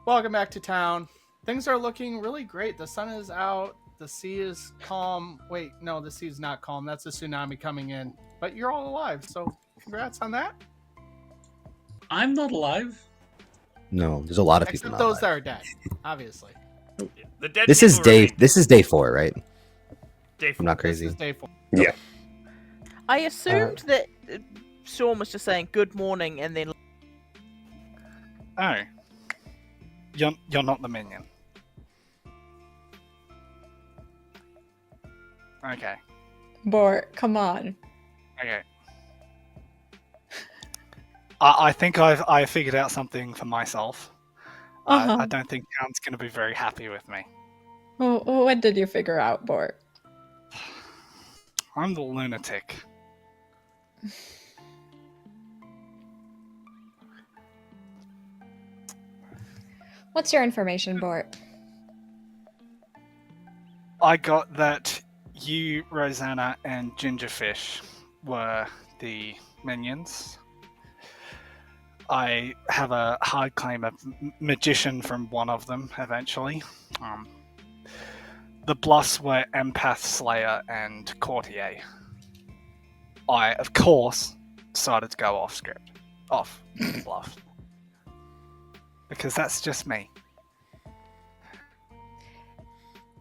Welcome back to town. Things are looking really great. The sun is out. The sea is calm. Wait, no, the sea is not calm. That's a tsunami coming in. But you're all alive, so congrats on that. I'm not alive. No, there's a lot of Except people. those that are dead, obviously. Yeah. The dead This is people remain. This is day 4, right? Day 4. I'm not crazy. This is day 4. Yeah. I assumed that Sean was just saying good morning and then. Oh. You're not the minion. Okay. Bort, come on. Okay. I think I figured out something for myself. Uh-huh. I don't think Town's going to be very happy with me. Oh, what did you figure out, Bort? I'm the lunatic. What's your information, Bort? I got that you, Rosanna, and Gingerfish were the minions. I have a hard claim of magician from one of them, eventually. The Bluffs were Empath, Slayer, and Courtier. I, of course, decided to go off script. Off Bluff. Because that's just me.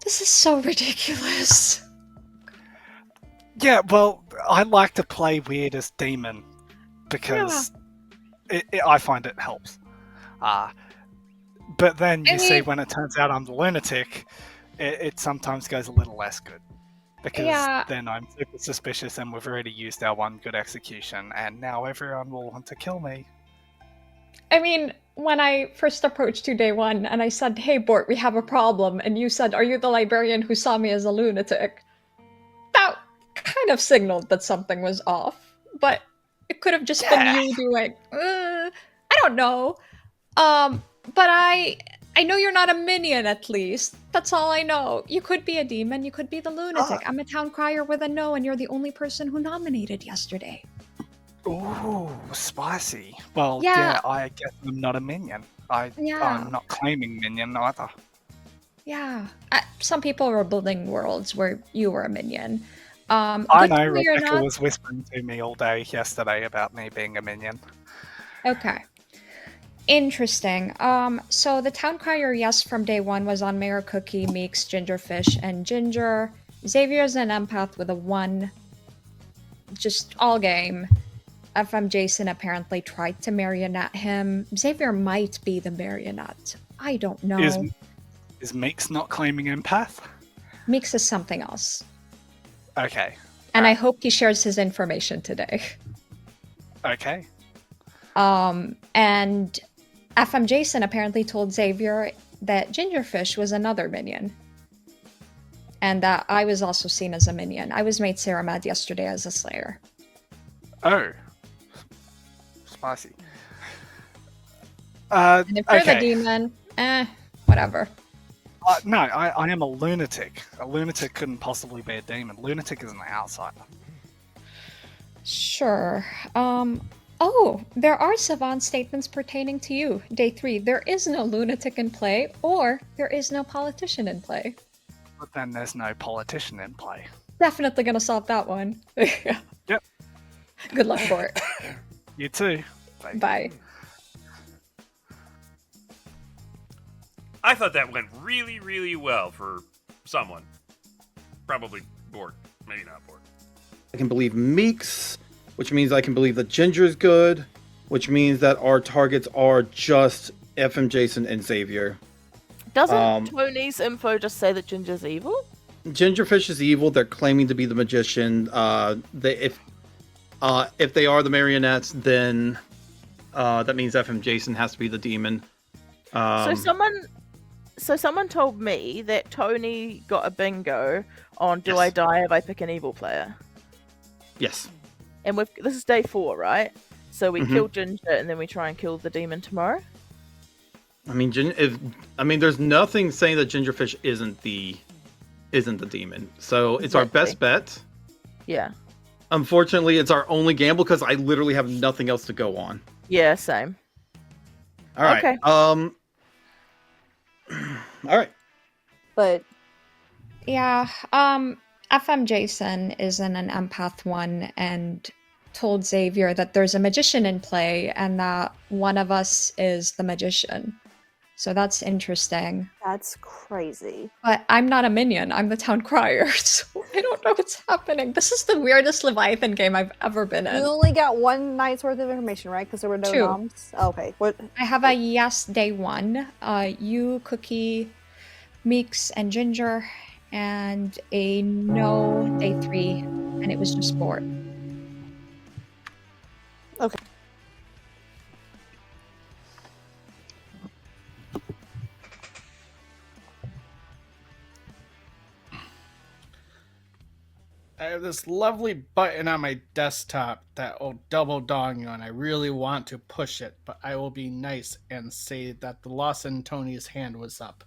This is so ridiculous. Yeah, well, I like to play weird as demon because I find it helps. But then you see when it turns out I'm the lunatic, it sometimes goes a little less good. Because then I'm super suspicious and we've already used our one good execution and now everyone will want to kill me. I mean, when I first approached you day one and I said, hey, Bort, we have a problem, and you said, are you the librarian who saw me as a lunatic? That kind of signaled that something was off, but it could have just been you doing, I don't know. But I know you're not a minion, at least. That's all I know. You could be a demon, you could be the lunatic. I'm a town crier with a no, and you're the only person who nominated yesterday. Ooh, spicy. Well, Yeah. I guess I'm not a minion. I'm not claiming minion either. Yeah. Some people were building worlds where you were a minion. I good know, to you're Rebecca not- was whispering to me all day yesterday about me being a minion. Okay. Interesting. So the town crier, yes, from day one was on Mayor Cookie, Meeks, Gingerfish, and Ginger. Xavier's an empath with a 1. Just all game. FM Jason apparently tried to marionette him. Xavier might be the marionette. I don't know. Is Meeks not claiming empath? Meeks is something else. Okay. And I hope he shares his information today. Okay. And FM Jason apparently told Xavier that Gingerfish was another minion. And that I was also seen as a minion. I was made Sarah mad yesterday as a slayer. Oh. Spicy. And if you're the demon, whatever. No, I am a lunatic. A lunatic couldn't possibly be a demon. Lunatic is an outsider. Sure. Oh, there are savant statements pertaining to you. Day 3, there is no lunatic in play, or there is no politician in play. But then there's no politician in play. Definitely gonna solve that one. Yep. Good luck for it. You too. Bye. I thought that went really, really well for someone. Probably Bort. Maybe not Bort. I can believe Meeks, which means I can believe that Ginger's good, which means that our targets are just FM Jason and Xavier. Doesn't Tony's info just say that Ginger's evil? Gingerfish is evil. They're claiming to be the magician. If they are the marionettes, then that means FM Jason has to be the demon. So someone told me that Tony got a bingo on Do I Die if I pick an evil player? Yes. And this is day 4, right? So we Mhm. kill Ginger and then we try and kill the demon tomorrow? I mean, there's nothing saying that Gingerfish isn't the demon. So it's our best bet. Yeah. Unfortunately, it's our only gamble because I literally have nothing else to go on. Yeah, same. All right. Okay. All right. But Yeah, FM Jason is in an empath 1 and told Xavier that there's a magician in play and that one of us is the magician. So that's interesting. That's crazy. But I'm not a minion, I'm the town crier, so I don't know what's happening. This is the weirdest Leviathan game I've ever been in. You only got 1 night's worth of information, right? Because there were no 2. noms. Okay. What? I have a yes day 1, you, Cookie, Meeks, and Ginger, and a no day 3, and it was just Bort. Okay. I have this lovely button on my desktop that will double dong you, and I really want to push it, but I will be nice and say that the Los Antoni's hand was up.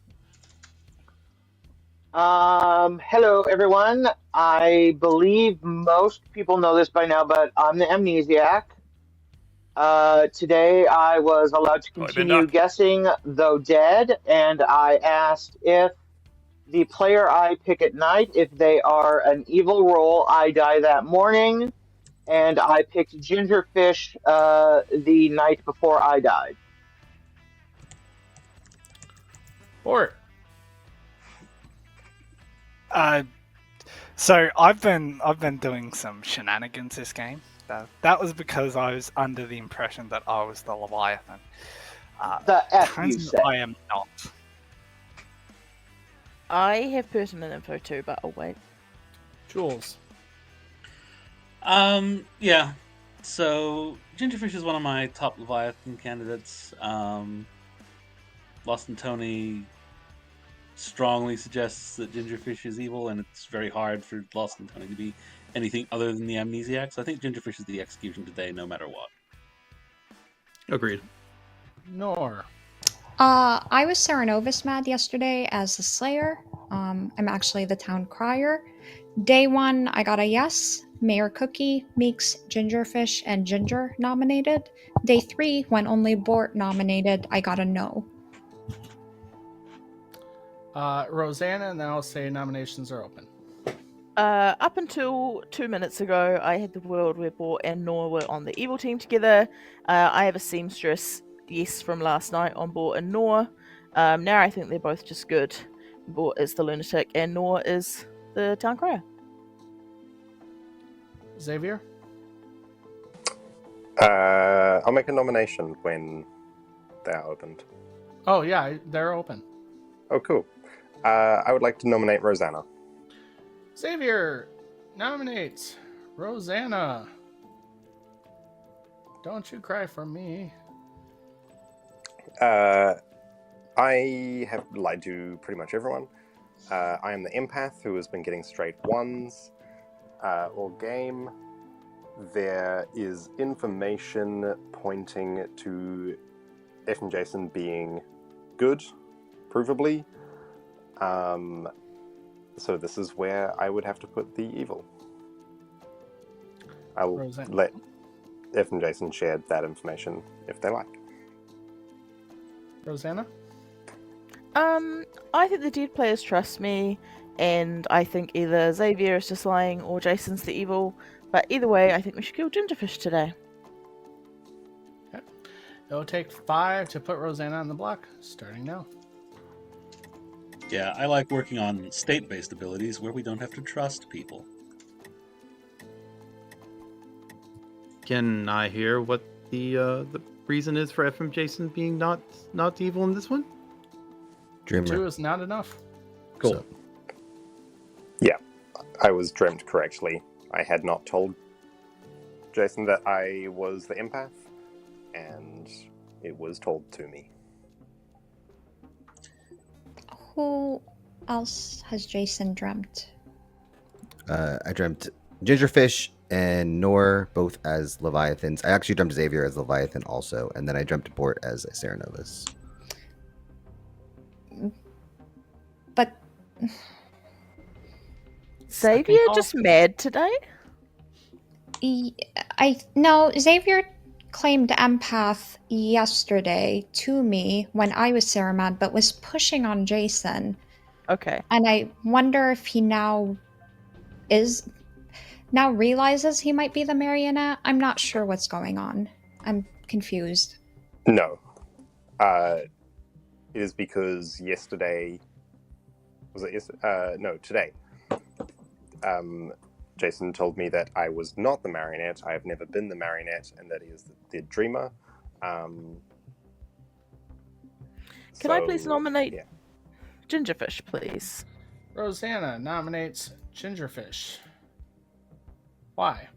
Hello everyone. I believe most people know this by now, but I'm the amnesiac. Today I was allowed to continue guessing, though dead, and I asked if the player I pick at night, if they are an evil role, I die that morning, and I picked Gingerfish the night before I died. Bort. So I've been doing some shenanigans this game. That was because I was under the impression that I was the Leviathan. The F Turns you out said. I am not. I have pertinent info too, but I'll wait. Jules. Yeah. So Gingerfish is one of my top Leviathan candidates. Lost and Tony strongly suggests that Gingerfish is evil, and it's very hard for Lost and Tony to be anything other than the amnesiac. So I think Gingerfish is the execution today, no matter what. Agreed. Nor. I was Serenovus mad yesterday as the Slayer. I'm actually the town crier. Day 1, I got a yes. Mayor Cookie, Meeks, Gingerfish, and Ginger nominated. Day 3, when only Bort nominated, I got a no. Rosanna, and then I'll say nominations are open. Up until 2 minutes ago, I had the world where Bort and Nor were on the evil team together. I have a seamstress yes from last night on Bort and Nor. Now I think they're both just good. Bort is the lunatic and Nor is the town crier. Xavier? I'll make a nomination when they are opened. Oh, yeah, they're open. Oh, cool. I would like to nominate Rosanna. Xavier nominates Rosanna. Don't you cry for me. I have lied to pretty much everyone. I am the empath who has been getting straight ones all game. There is information pointing to F and Jason being good, provably. So this is where I would have to put the evil. I'll let F and Jason share that information if they like. Rosanna? I think the dead players trust me, and I think either Xavier is just lying or Jason's the evil. But either way, I think we should kill Gingerfish today. Okay. It'll take 5 to put Rosanna on the block, starting now. Yeah, I like working on state-based abilities where we don't have to trust people. Can I hear what the reason is for FM Jason being not evil in this one? Dreamer. 2 is not enough. Cool. So, Yeah, I was dreamt correctly. I had not told Jason that I was the empath, and it was told to me. Who else has Jason dreamt? I dreamt Gingerfish and Nor both as Leviathans. I actually dreamt Xavier as Leviathan also, and then I dreamt Bort as a Serenovus. But Xavier just mad today? No, Xavier claimed empath yesterday to me when I was Ceramad, but was pushing on Jason. Okay. And I wonder if he now realizes he might be the marionette. I'm not sure what's going on. I'm confused. No. It is because yesterday... Was it yesterday? No, today. Jason told me that I was not the marionette. I have never been the marionette, and that he is the dreamer. Can I please nominate Gingerfish, please? Rosanna nominates Gingerfish. Why?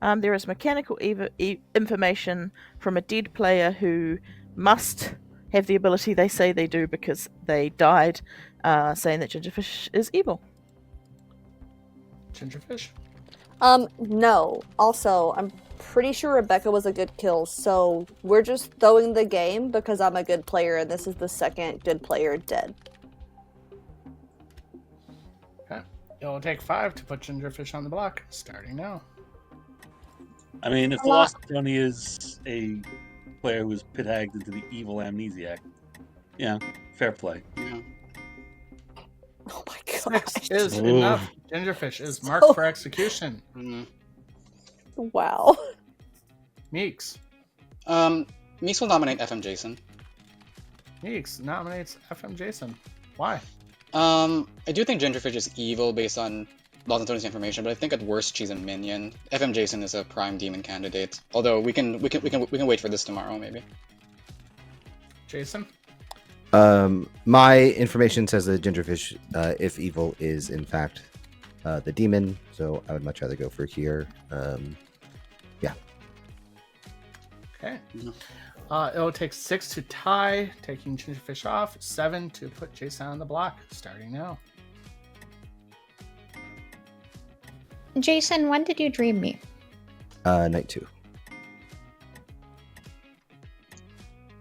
There is mechanical information from a dead player who must have the ability they say they do because they died, saying that Gingerfish is evil. Gingerfish? No. Also, I'm pretty sure Rebecca was a good kill, so we're just throwing the game because I'm a good player and this is the second good player dead. Okay. It'll take 5 to put Gingerfish on the block, starting now. I mean, if the Lost Tony is a player who was pit-hagged into the evil amnesiac, yeah, fair play. Yeah. Oh my god. 6 is enough. Gingerfish is marked for execution. Wow. Meeks. Meeks will nominate FM Jason. Meeks nominates FM Jason. Why? I do think Gingerfish is evil based on Lost and Tony's information, but I think at worst she's a minion. FM Jason is a prime demon candidate. Although we can wait for this tomorrow, maybe. Jason? My information says that Gingerfish, if evil, is in fact the demon, so I would much rather go for here. Yeah. Okay. It'll take 6 to tie, taking Gingerfish off, 7 to put Jason on the block, starting now. Jason, when did you dream me? Night 2.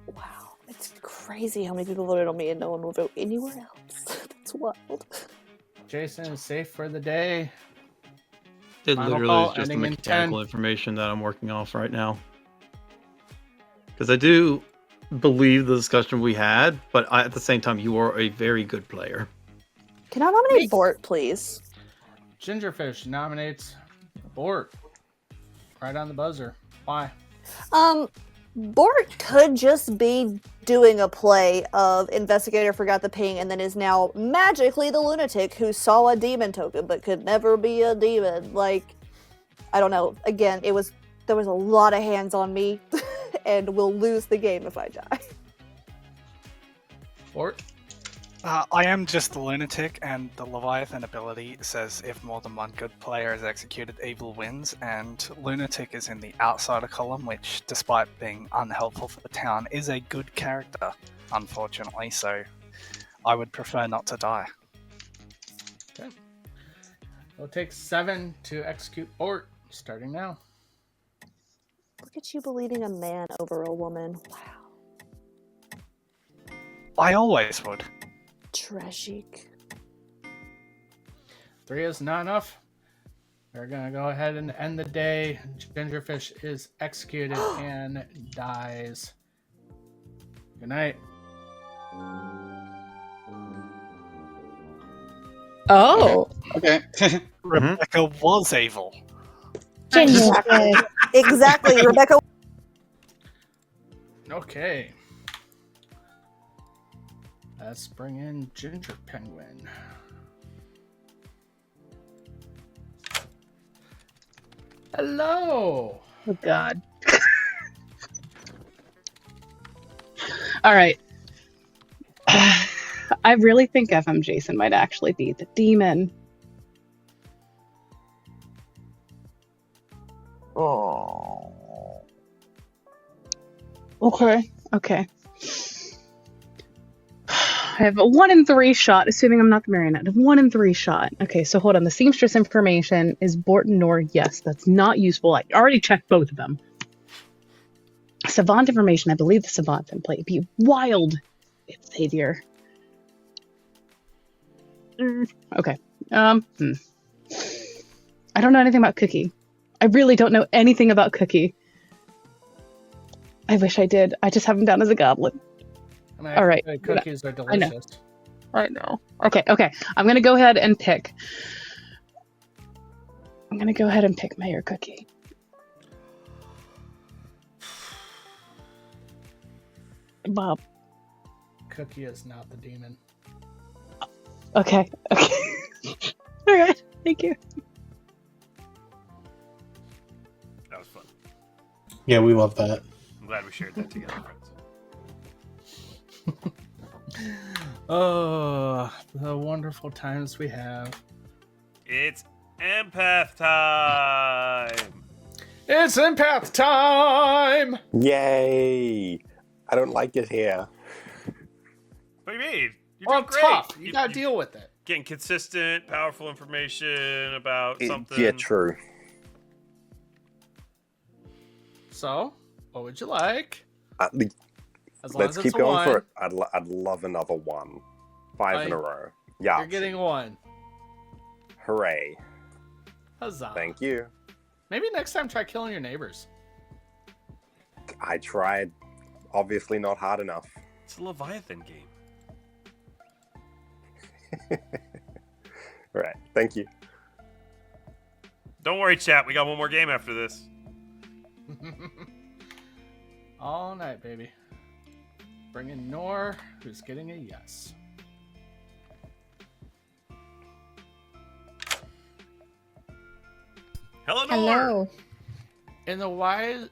Wow, it's crazy how many people voted on me and no one will vote anywhere else. That's wild. Jason is safe for the day. It Final literally call, is just the ending in mechanical 10. information that I'm working off right now. Because I do believe the discussion we had, but at the same time, you are a very good player. Can I nominate Bort, please? Gingerfish nominates Bort. Right on the buzzer. Why? Bort could just be doing a play of Investigator forgot the ping and then is now magically the lunatic who saw a demon token but could never be a demon. Like, I don't know. Again, there was a lot of hands on me and we'll lose the game if I die. Bort? I am just the lunatic, and the Leviathan ability says if more than one good player is executed, evil wins, and lunatic is in the outsider column, which, despite being unhelpful for the town, is a good character, unfortunately, so I would prefer not to die. Okay. It'll take 7 to execute Bort, starting now. Look at you believing a man over a woman. Wow. I always would. Tragic. 3 is not enough. We're gonna go ahead and end the day. Gingerfish is executed and dies. Good night. Oh. Okay. Rebecca was evil. Exactly, Rebecca. Okay. Let's bring in Ginger Penguin. Hello. Oh God. All right. I really think FM Jason might actually be the demon. Oh. Okay. I have a 1 in 3 shot, assuming I'm not the marionette. I have 1 in 3 shot. Okay, so hold on. The seamstress information is Borton Nor. Yes, that's not useful. I already checked both of them. Savant information. I believe the savant in play. It'd be wild. It's Xavier. Okay. I don't know anything about Cookie. I really don't know anything about Cookie. I wish I did. I just have him down as a goblin. I mean, All right. Cookies are delicious. I know. Okay. I'm gonna go ahead and pick. Mayor Cookie. Bob. Cookie is not the demon. Okay. All right. Thank you. That was fun. Yeah, we love that. I'm glad we shared that together, friends. Oh, the wonderful times we have. It's empath time! It's empath time! Yay! I don't like it here. What do you mean? You're Well, doing great. tough. You gotta deal with it. Getting consistent, powerful information about something. Yeah, true. So, what would you like? As long Let's as keep it's a going one, for it. I'd love another 1. 5 in a row. Yeah. You're getting 1. Hooray. Huzzah. Thank you. Maybe next time try killing your neighbors. I tried. Obviously not hard enough. It's a Leviathan game. Right. Thank you. Don't worry, chat. We got one more game after this. All night, baby. Bring in Nor, who's getting a yes. Hello. Hello. In the wise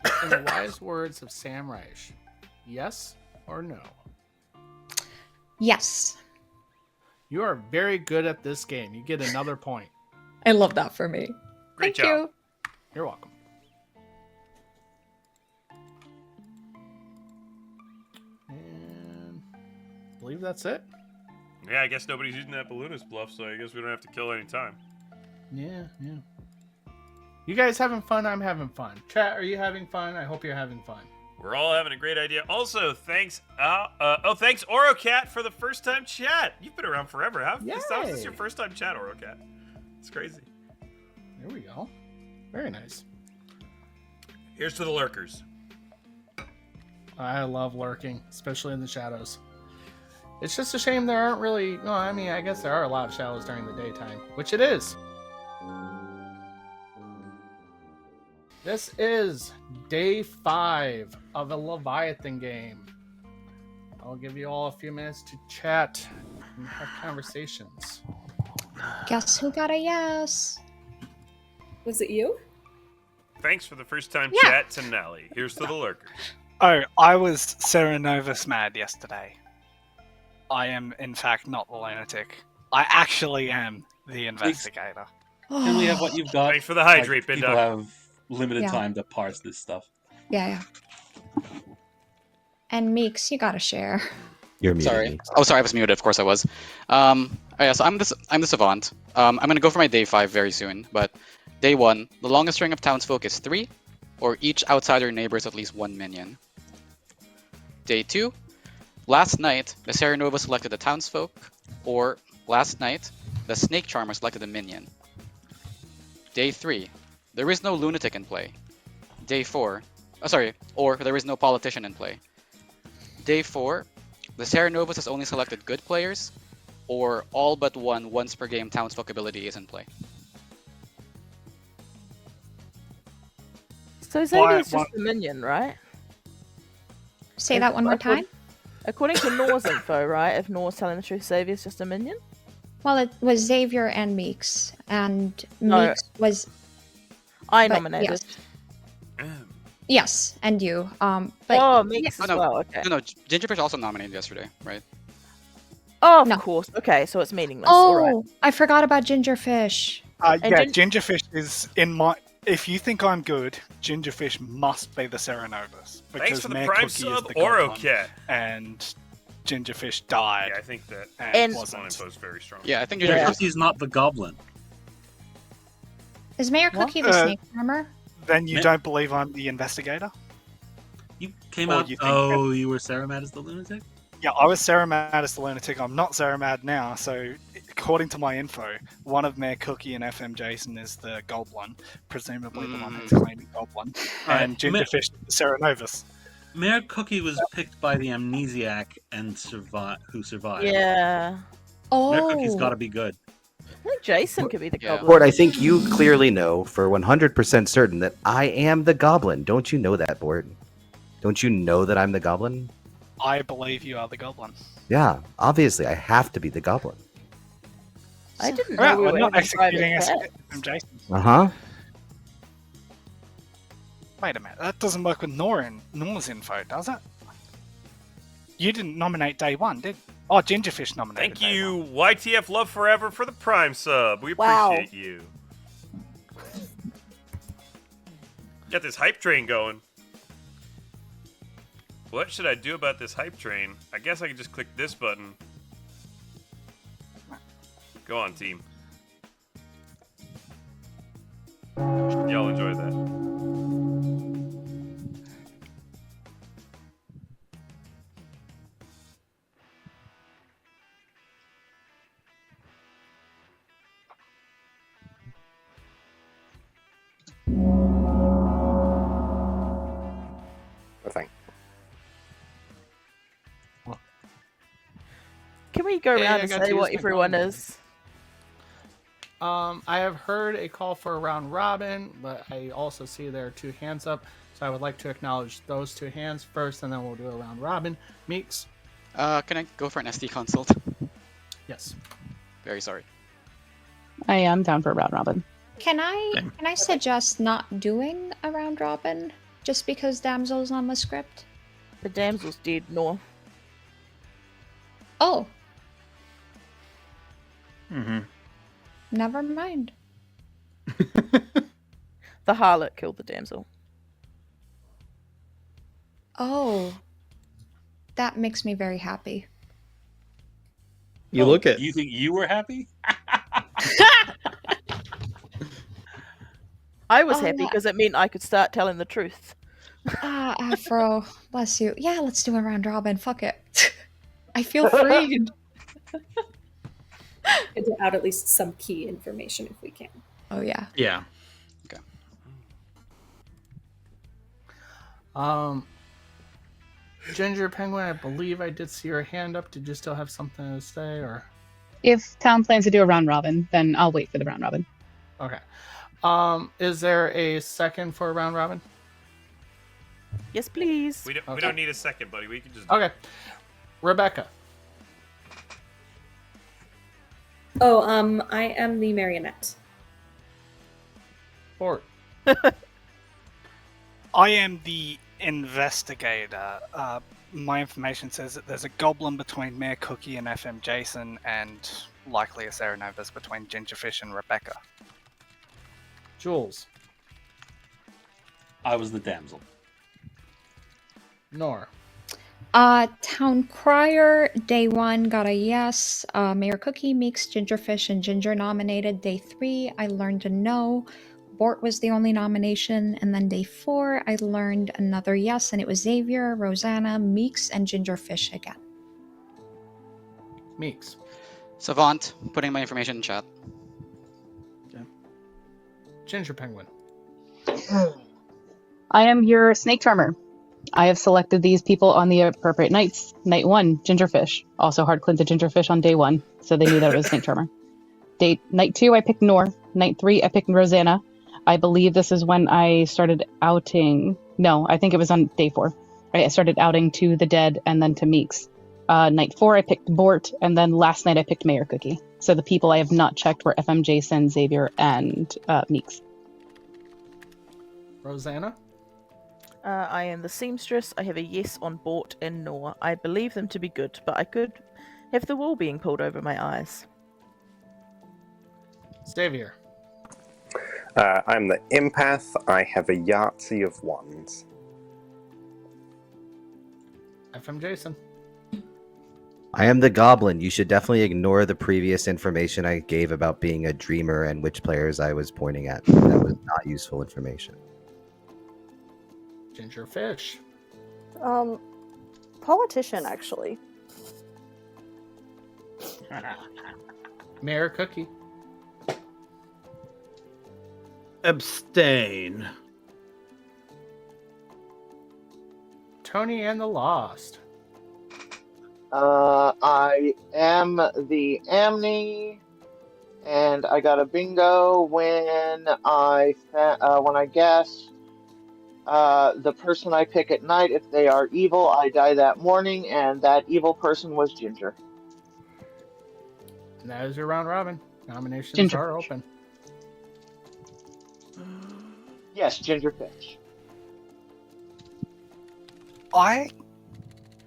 words of Sam Reich, yes or no? Yes. You are very good at this game. You get another point. I love that for me. Great Thank job. You're welcome. And I believe that's it. Yeah, I guess nobody's using that balloonist bluff, so I guess we don't have to kill any time. Yeah. You guys having fun? I'm having fun. Chat, are you having fun? I hope you're having fun. We're all having a great idea. Also, thanks, thanks Orocat for the first time chat. You've been around forever. How is this your first time chat, Orocat? It's crazy. There we go. Very nice. Here's to the lurkers. I love lurking, especially in the shadows. It's just a shame there aren't really... Well, I mean, I guess there are a lot of shadows during the daytime, which it is. This is day 5 of a Leviathan game. I'll give you all a few minutes to chat and have conversations. Guess who got a yes? Was it you? Thanks for the first time Yeah. chat to Nelly. Here's to the lurkers. Oh, I was Serenovus mad yesterday. I am, in fact, not the lunatic. I actually am the investigator. Can we have what you've got? Thanks for the hydrate, Like, people Bindog. have limited Yeah. time to parse this stuff. Yeah. And Meeks, you gotta share. You're muted. Sorry. Oh, sorry, I was muted. Of course I was. Yeah, so I'm the savant. I'm gonna go for my day 5 very soon. But day 1, the longest string of townsfolk is 3, or each outsider neighbors at least 1 minion. Day 2, last night the Serenova selected the townsfolk, or last night the Snake Charmer selected a minion. Day 3, there is no lunatic in play. Day 4, or there is no politician in play. Day 4, the Serenovus has only selected good players, or all but one once per game townsfolk ability is in play. So Xavier's just a minion, right? Say that one more time. According to Nor's info, right? If Nor's telling the truth, Xavier's just a minion? Well, it was Xavier and Meeks, and No. Meeks was. I but nominated. Yes, and you. But Oh, Meeks Oh, as no, well, okay. no, Gingerfish also nominated yesterday, right? Oh, of course. Okay, so it's meaningless. Oh, Alright. I forgot about Gingerfish. And Yeah, Gingerfish is in my. If you think I'm good, Gingerfish must be the Serenovus. Thanks for the Mayor prime Cookie sub, is the goblin, Orocat. And Gingerfish died. Yeah, I think that And- wasn't very strong. Yeah, I think Yeah, Gingerfish. he's not the goblin. Is Mayor Cookie the Uh, snake charmer? Then you Ma- don't believe I'm the investigator? You came Or out. you think- Oh, you were Saramad as the lunatic? Yeah, I was Saramad as the lunatic. I'm not Saramad now, so according to my info, one of Mayor Cookie and FM Jason is the goblin, presumably the one who's claiming goblin, Alright, and Gingerfish the Serenovus. Mayor Cookie was picked by the amnesiac and who survived. Yeah. Mayor Cookie's Oh. got to be good. I think Jason could be the goblin. Bort, I think you clearly know for 100% certain that I am the goblin. Don't you know that, Bort? Don't you know that I'm the goblin? I believe you are the goblin. Yeah, obviously I have to be the goblin. I didn't know Right, we we're were not having private executing chats. FM Jason. Uh-huh. Wait a minute, that doesn't work with Nor's info, does it? You didn't nominate day 1, did you? Oh, Gingerfish nominated. Thank you, YTF Love Forever, for the prime sub. We Wow. appreciate you. Got this hype train going. What should I do about this hype train? I guess I could just click this button. Go on, team. Y'all enjoy that. Thank. Can we go Hey, around I and got say to what use my everyone phone. is? I have heard a call for a round robin, but I also see there are 2 hands up, so I would like to acknowledge those 2 hands first, and then we'll do a round robin. Meeks? Can I go for an SD consult? Yes. Very sorry. I am down for a round robin. Can I Same. can I suggest not doing a round robin just because Damsel's on the script? The damsel's dead, Nor. Oh, Mm-hmm. never mind. The harlot killed the damsel. Oh, that makes me very happy. You look it. You think you were happy? I was Oh, happy yeah. because it meant I could start telling the truth. Ah, Afro, bless you. Yeah, let's do a round robin. Fuck it. I feel freed. And to out at least some key information if we can. Oh yeah. Yeah. Ginger Penguin, I believe I did see your hand up. Did you still have something to say, or? If town plans to do a round robin, then I'll wait for the round robin. Okay. Is there a second for a round robin? Yes, please. We don't need a second, buddy. We can just. Okay. Rebecca. Oh, I am the marionette. Fort. I am the investigator. My information says that there's a goblin between Mayor Cookie and FM Jason, and likely a Serenovus between Gingerfish and Rebecca. Jules. I was the damsel. Nor. Town Crier, day 1, got a yes. Mayor Cookie, Meeks, Gingerfish, and Ginger nominated. Day 3, I learned a no. Bort was the only nomination. And then day 4, I learned another yes, and it was Xavier, Rosanna, Meeks, and Gingerfish again. Meeks. Savant, putting my information in chat. Ginger Penguin. I am your snake charmer. I have selected these people on the appropriate nights. Night 1, Gingerfish. Also hard clint to Gingerfish on day 1, so they knew that it was snake charmer. Night 2, I picked Nor. Night 3, I picked Rosanna. I believe this is when I started outing. No, I think it was on day 4. Right, I started outing to the dead and then to Meeks. Night 4, I picked Bort, and then last night I picked Mayor Cookie. So the people I have not checked were FM Jason, Xavier, and Meeks. Rosanna. I am the seamstress. I have a yes on Bort and Nor. I believe them to be good, but I could have the wool being pulled over my eyes. Xavier. I'm the empath. I have a Yahtzee of wands. FM Jason. I am the goblin. You should definitely ignore the previous information I gave about being a dreamer and which players I was pointing at. That was not useful information. Gingerfish. Politician, actually. Mayor Cookie. Abstain. Tony and the Lost. I am the Amni, and I got a bingo when I guess the person I pick at night, if they are evil, I die that morning, and that evil person was Ginger. And that is your round robin. Nominations Ginger. are open. Yes, Gingerfish.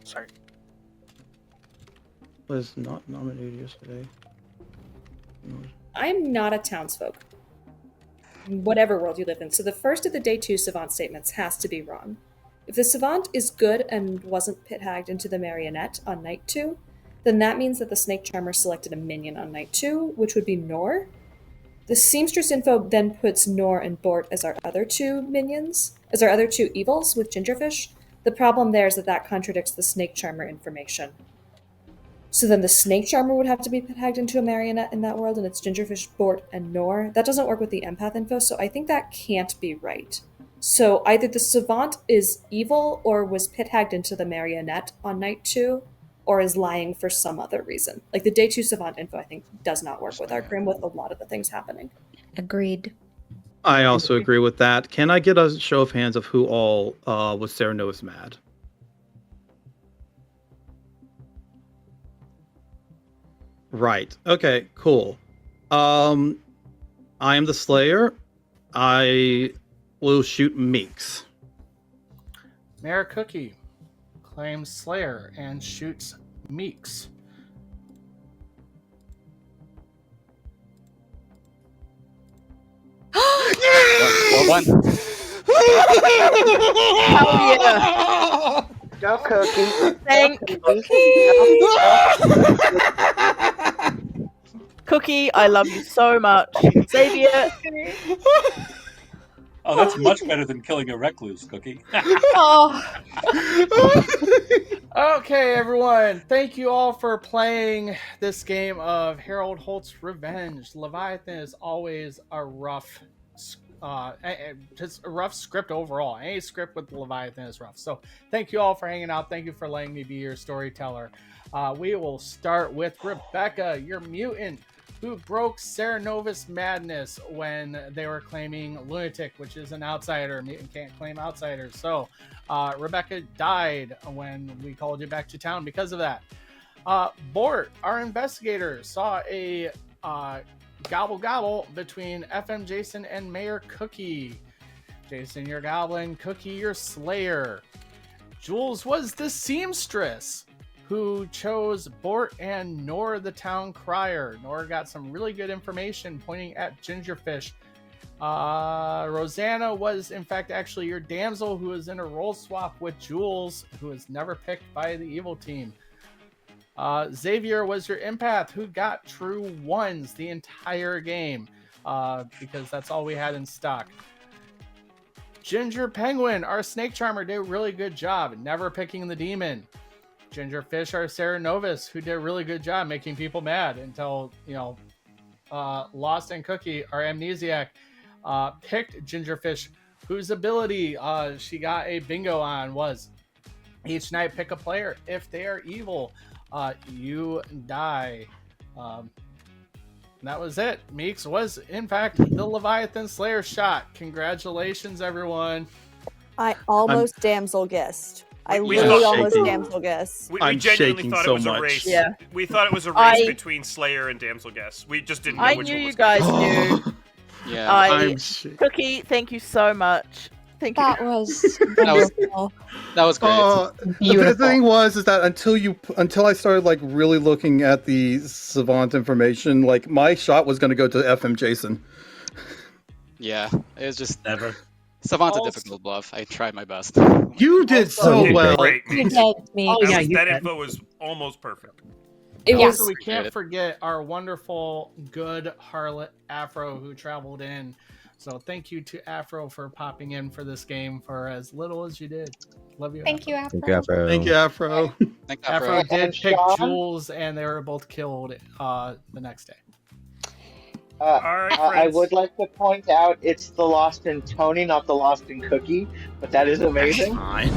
Sorry. Was not nominated yesterday. I'm not a townsfolk. Whatever world you live in. So the first of the day 2 savant statements has to be wrong. If the savant is good and wasn't pit-hagged into the marionette on night 2, then that means that the snake charmer selected a minion on night 2, which would be Nor. The seamstress info then puts Nor and Bort as our other 2 minions, as our other 2 evils with Gingerfish. The problem there is that contradicts the snake charmer information. So then the snake charmer would have to be pit-hagged into a marionette in that world, and it's Gingerfish, Bort, and Nor. That doesn't work with the empath info, so I think that can't be right. So either the savant is evil or was pit-hagged into the marionette on night 2, or is lying for some other reason. Like the day 2 savant info, I think, does not work with our grim with a lot of the things happening. Agreed. I also agree with that. Can I get a show of hands of who all was Serenovus mad? Right. Okay, cool. I am the Slayer. I will shoot Meeks. Mayor Cookie claims Slayer and shoots Meeks. Well done. Hell yeah! Go Cookie. Thank Cookie. Cookie, I love you so much. Xavier. Oh, that's much better than killing a recluse, Cookie. Oh, Okay, everyone. Thank you all for playing this game of Harold Holt's Revenge. Leviathan is always a rough, just a rough script overall. Any script with Leviathan is rough. So thank you all for hanging out. Thank you for letting me be your storyteller. We will start with Rebecca, your mutant, who broke Serenova's madness when they were claiming Lunatic, which is an outsider. Mutant can't claim outsiders. So Rebecca died when we called you back to town because of that. Bort, our investigator, saw a gobble between FM Jason and Mayor Cookie. Jason, your goblin. Cookie, your slayer. Jules was the seamstress who chose Bort and Nor the town crier. Nor got some really good information pointing at Gingerfish. Rosanna was in fact actually your damsel who was in a role swap with Jules, who was never picked by the evil team. Xavier was your empath who got true ones the entire game, because that's all we had in stock. Ginger Penguin, our snake charmer, did a really good job never picking the demon. Ginger Fish, our Sarah Novus, who did a really good job making people mad until, Lost and Cookie, our amnesiac, picked Gingerfish, whose ability she got a bingo on was each night pick a player. If they are evil, you die. And that was it. Meeks was, in fact, the Leviathan Slayer shot. Congratulations, everyone. I almost damsel guessed. I We literally thought- almost damsel guessed. We I'm genuinely shaking thought so it was a much. race. Yeah. We thought it was a race I- between Slayer and Damsel Guess. We just didn't know I which knew one you was guys coming. knew. Yeah. I'm Cookie, thank you so much. Thank you. that was That was- wonderful. That was great. The Beautiful. thing was that until I started like really looking at the savant information, like my shot was going to go to FM Jason. Yeah, it was just Never. Savant's a Also- difficult bluff. I tried my best. You did so You did well. great, You Meeks. did, Meeks. Oh, yeah, That, you that did. info was almost perfect. It Also, was we can't Good. forget our wonderful, good harlot Afro who traveled in. So thank you to Afro for popping in for this game for as little as you did. Love you. Thank you, Afro. Afro. Thank you, Afro. Thank you, Afro. Thanks, Afro Afro. did And pick Sean? Jules, and they were both killed the next day. All right, I friends. would like to point out it's the Lost in Tony, not the Lost in Cookie, but that is amazing. Fine.